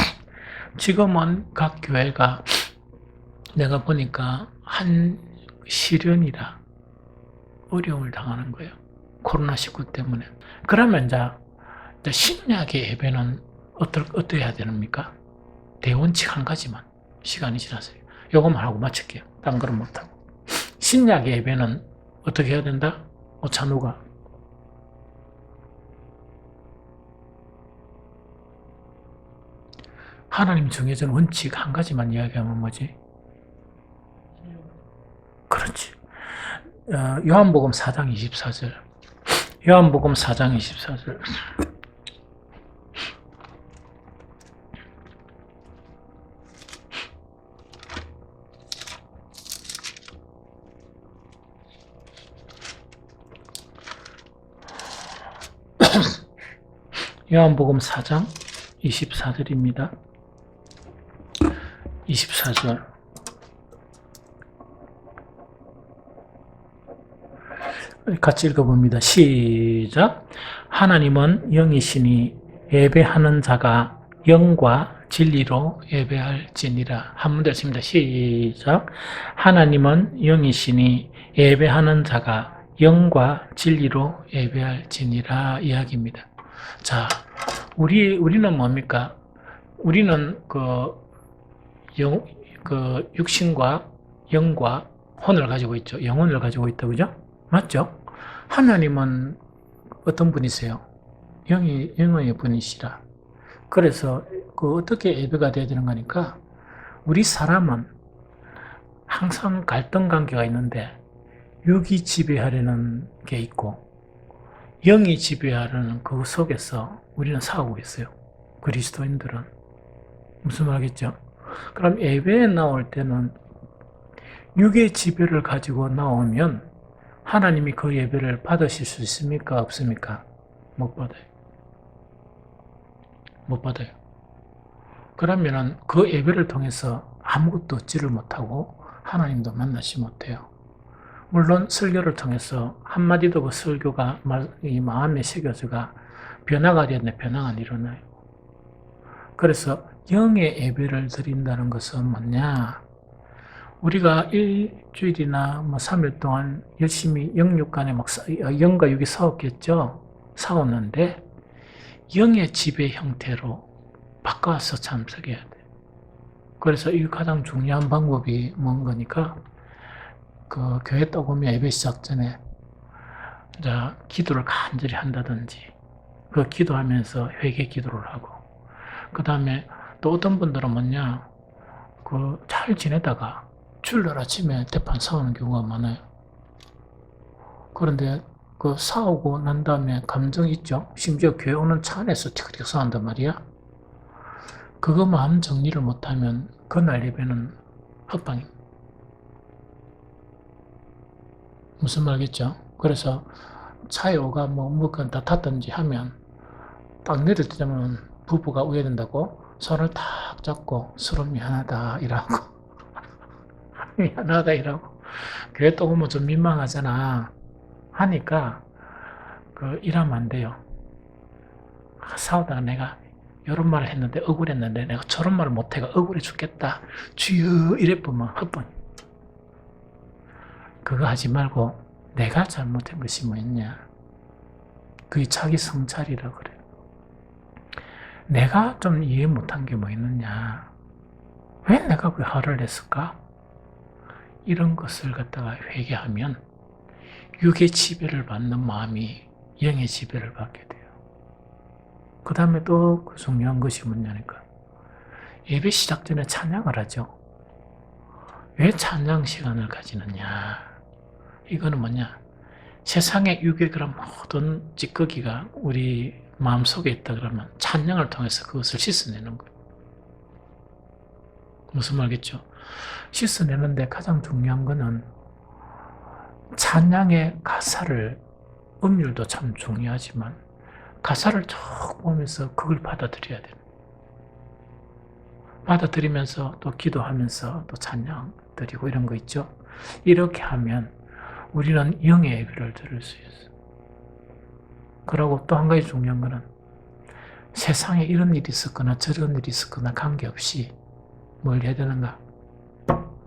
지금은 각 교회가 내가 보니까 한 시련이라 어려움을 당하는 거예요. 코로나19 때문에. 그러면 이제 신약의 예배는 어떻게 해야 됩니까? 대원칙 한 가지만 시간이 지났어요. 요거만 하고 마칠게요. 딴 거는 못하고. 신약의 예배는 어떻게 해야 된다? 찬우가 하나님 정해진 원칙 한 가지만 이야기하면 뭐지? 그렇지. 요한복음 4장 24절. 요한복음 4장 24절. 요한복음 4장 24절입니다. 24절. 같이 읽어봅니다. 시작. 하나님은 영이시니 예배하는 자가 영과 진리로 예배할지니라. 한 번 더 읽습니다. 시작. 하나님은 영이시니 예배하는 자가 영과 진리로 예배할지니라 이야기입니다. 자, 우리는 뭡니까? 우리는 육신과 영과 혼을 가지고 있죠. 영혼을 가지고 있다, 그죠? 맞죠? 하나님은 어떤 분이세요? 영의 분이시라. 그래서 어떻게 예배가 되어야 되는 거니까 우리 사람은 항상 갈등 관계가 있는데 육이 지배하려는 게 있고 영이 지배하려는 그 속에서 우리는 살고 있어요. 그리스도인들은. 무슨 말이겠죠? 그럼 예배에 나올 때는 육의 지배를 가지고 나오면 하나님이 그 예배를 받으실 수 있습니까? 없습니까? 못 받아요. 못 받아요. 그러면은 그 예배를 통해서 아무것도 얻지를 못하고 하나님도 만나지 못해요. 물론 설교를 통해서 한마디도 그 설교가 이 마음에 새겨져가 변화가 되었는데 변화가 안 일어나요. 그래서 영의 예배를 드린다는 것은 뭐냐? 우리가 일주일이나 3일 동안 열심히 영육 간에 영과 육이 싸웠겠죠? 싸웠는데 영의 지배 형태로 바꿔서 참석해야 돼. 그래서 이 가장 중요한 방법이 뭔 거니까 교회 딱 오면 예배 시작 전에 기도를 간절히 한다든지 기도하면서 회개 기도를 하고 그 다음에 또 어떤 분들은 뭐냐 잘 지내다가 주일날 아침에 대판 싸우는 경우가 많아요. 그런데 싸우고 난 다음에 감정이 있죠. 심지어 교회 오는 차 안에서 티격태격 싸운단 말이야. 그거 마음 정리를 못하면 그날 예배는 헛방입니다. 무슨 말겠죠? 그래서 차에 오가 뭐건 다 탔든지 하면 딱 내릴 때면 부부가 우회된다고 손을 탁 잡고 서로 미안하다 이라고 미안하다 이라고 교회 또 오면 좀 민망하잖아 하니까 이러면 안 돼요. 싸우다가 내가 이런 말을 했는데 억울했는데 내가 저런 말을 못해가 억울해 죽겠다 주여 이래보면 헛번. 그거 하지 말고 내가 잘못한 것이 뭐였냐. 그게 자기 성찰이라 그래요. 내가 좀 이해 못한 게 뭐 있느냐. 왜 내가 그 화를 냈을까? 이런 것을 갖다가 회개하면 육의 지배를 받는 마음이 영의 지배를 받게 돼요. 그 다음에 또 중요한 것이 뭐냐니까 예배 시작 전에 찬양을 하죠. 왜 찬양 시간을 가지느냐. 이거는 뭐냐. 세상의 육의 그런 모든 찌꺼기가 우리 마음속에 있다 그러면 찬양을 통해서 그것을 씻어내는 거예요. 무슨 말겠죠? 씻어내는데 가장 중요한 거는 찬양의 가사를 음률도 참 중요하지만 가사를 쭉 보면서 그걸 받아들여야 돼요. 받아들이면서 또 기도하면서 또 찬양 드리고 이런 거 있죠. 이렇게 하면 우리는 영의 예배를 드릴 수 있어요. 그리고 또 한 가지 중요한 거는 세상에 이런 일이 있었거나 저런 일이 있었거나 관계없이 뭘 해야 되는가?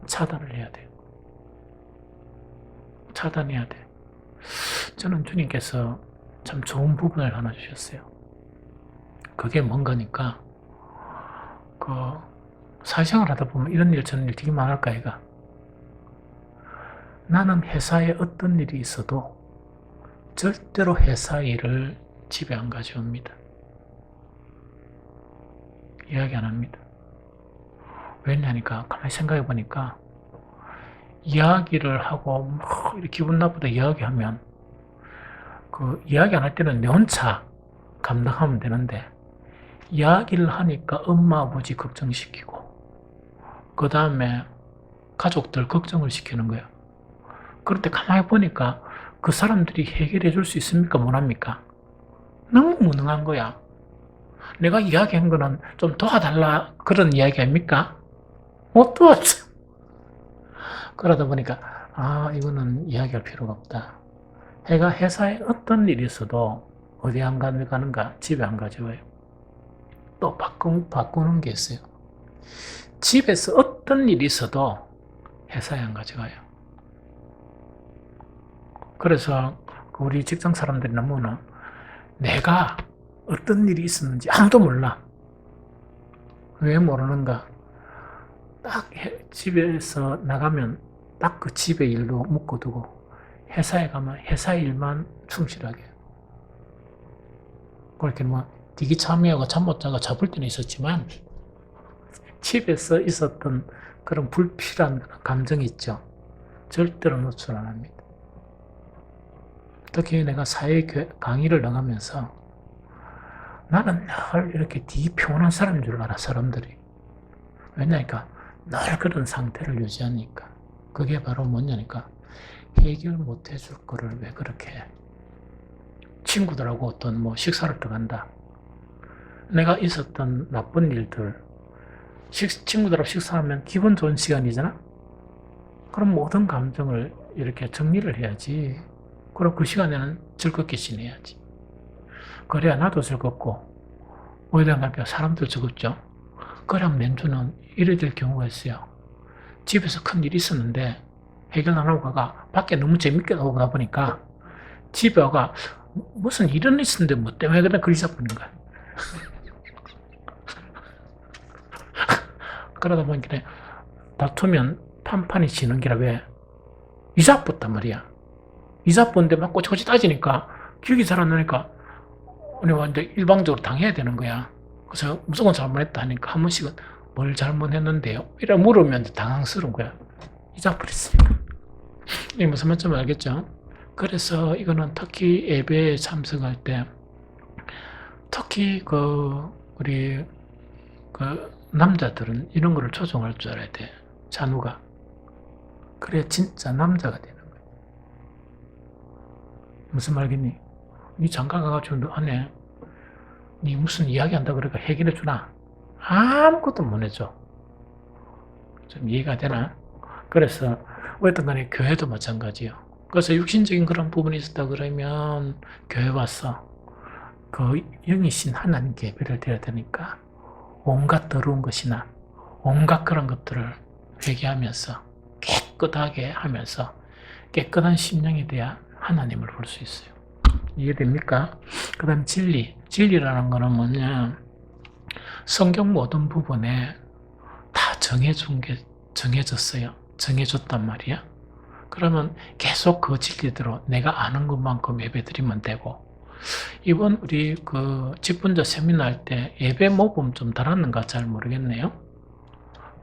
차단을 해야 돼요. 차단해야 돼. 저는 주님께서 참 좋은 부분을 하나 주셨어요. 그게 뭔가니까 사회생활 하다 보면 이런 일 저런 일 되게 많을까 이가. 나는 회사에 어떤 일이 있어도 절대로 회사 일을 집에 안 가져옵니다. 이야기 안 합니다. 왜냐니까 가만히 생각해 보니까 이야기를 하고 막 이렇게 기분 나쁘다 이야기하면 그 이야기 안 할 때는 내 혼자 감당하면 되는데 이야기를 하니까 엄마 아버지 걱정시키고 그 다음에 가족들 걱정을 시키는 거예요. 그런데 가만히 보니까 그 사람들이 해결해 줄 수 있습니까? 못합니까? 너무 무능한 거야. 내가 이야기한 거는 좀 도와달라 그런 이야기 아닙니까? 못 도와줘. 그러다 보니까 이거는 이야기할 필요가 없다. 해가 회사에 어떤 일이 있어도 어디 안 가는가? 집에 안 가져와요. 또 바꾸는 게 있어요. 집에서 어떤 일이 있어도 회사에 안 가져가요. 그래서 우리 직장 사람들이 너무나 내가 어떤 일이 있었는지 아무도 몰라. 왜 모르는가? 딱 집에서 나가면 딱 그 집의 일로 묶어두고 회사에 가면 회사 일만 충실하게. 그렇게 되게 참여하고 잠 못 자고 잡을 때는 있었지만 집에서 있었던 그런 불필요한 감정이 있죠. 절대로 노출 안 합니다. 특히 내가 사회 강의를 나가면서 나는 늘 이렇게 되게 평온한 사람인 줄 알아, 사람들이. 왜냐니까 늘 그런 상태를 유지하니까. 그게 바로 뭐냐니까 해결 못 해줄 거를 왜 그렇게 해. 친구들하고 어떤 식사를 들어간다. 내가 있었던 나쁜 일들, 친구들하고 식사하면 기분 좋은 시간이잖아? 그럼 모든 감정을 이렇게 정리를 해야지. 그럼 그 시간에는 즐겁게 지내야지. 그래야 나도 즐겁고, 오히려 사람도 즐겁죠? 그럼 맨주는 이래 될 경우가 있어요. 집에서 큰 일이 있었는데, 해결 안 하고 가가 밖에 너무 재밌게 나오다 보니까, 집에 와가 무슨 일은 있었는데 뭐 때문에 그냥 그리 잡히는 거야. 그러다 보니까 다투면 판판이 지는 게라 왜? 이자붙단 말이야. 이자쁜데 막 꼬치꼬치 따지니까 기억이 잘 안 나니까 완전 일방적으로 당해야 되는 거야. 그래서 무조건 잘못했다 하니까 한 번씩은 뭘 잘못했는데요? 이래 물으면 당황스러운 거야. 이자버렸어요. 이게 무슨 말인지 알겠죠? 그래서 이거는 특히 예배에 참석할 때 특히 우리 남자들은 이런 거를 조종할 줄 알아야 돼. 잔우가. 그래야 진짜 남자가 되는 거야. 무슨 말겠니? 니 장가 가가지고 너 안에 니 무슨 이야기 한다 그러니까 해결해 주나? 아무것도 못 해줘. 좀 이해가 되나? 그래서 어떤 간에 교회도 마찬가지요. 그래서 육신적인 그런 부분이 있었다 그러면 교회 와서 그 영이신 하나님께 예배를 드려야 되니까 온갖 더러운 것이나 온갖 그런 것들을 회개하면서 깨끗하게 하면서 깨끗한 심령이 돼야 하나님을 볼 수 있어요. 이해됩니까? 그 다음 진리라는 거는 뭐냐, 성경 모든 부분에 다 정해졌어요. 정해졌단 말이야. 그러면 계속 그 진리대로 내가 아는 것만큼 예배드리면 되고, 이번 우리 집분자 세미나 할 때 예배 모범 좀 달았는가 잘 모르겠네요.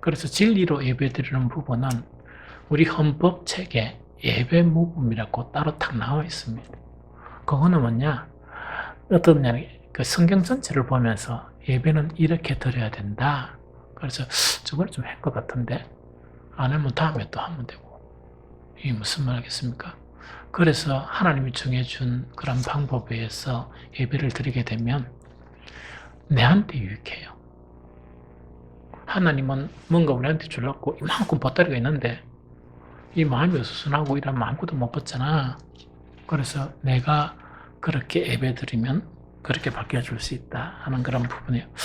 그래서 진리로 예배드리는 부분은 우리 헌법 책에 예배 모범이라고 따로 딱 나와 있습니다. 그거는 뭐냐, 그 성경 전체를 보면서 예배는 이렇게 드려야 된다. 그래서 저번에 좀 한 것 같은데 안 하면 다음에 또 하면 되고. 이게 무슨 말이겠습니까? 그래서 하나님이 정해준 그런 방법에 의해서 예배를 드리게 되면 내한테 유익해요. 하나님은 뭔가 우리한테 주려고 이만큼 보따리가 있는데 이 마음이 어수선하고 이러면 아무것도 못 받잖아. 그래서 내가 그렇게 예배 드리면 그렇게 바뀌어줄 수 있다 하는 그런 부분이에요.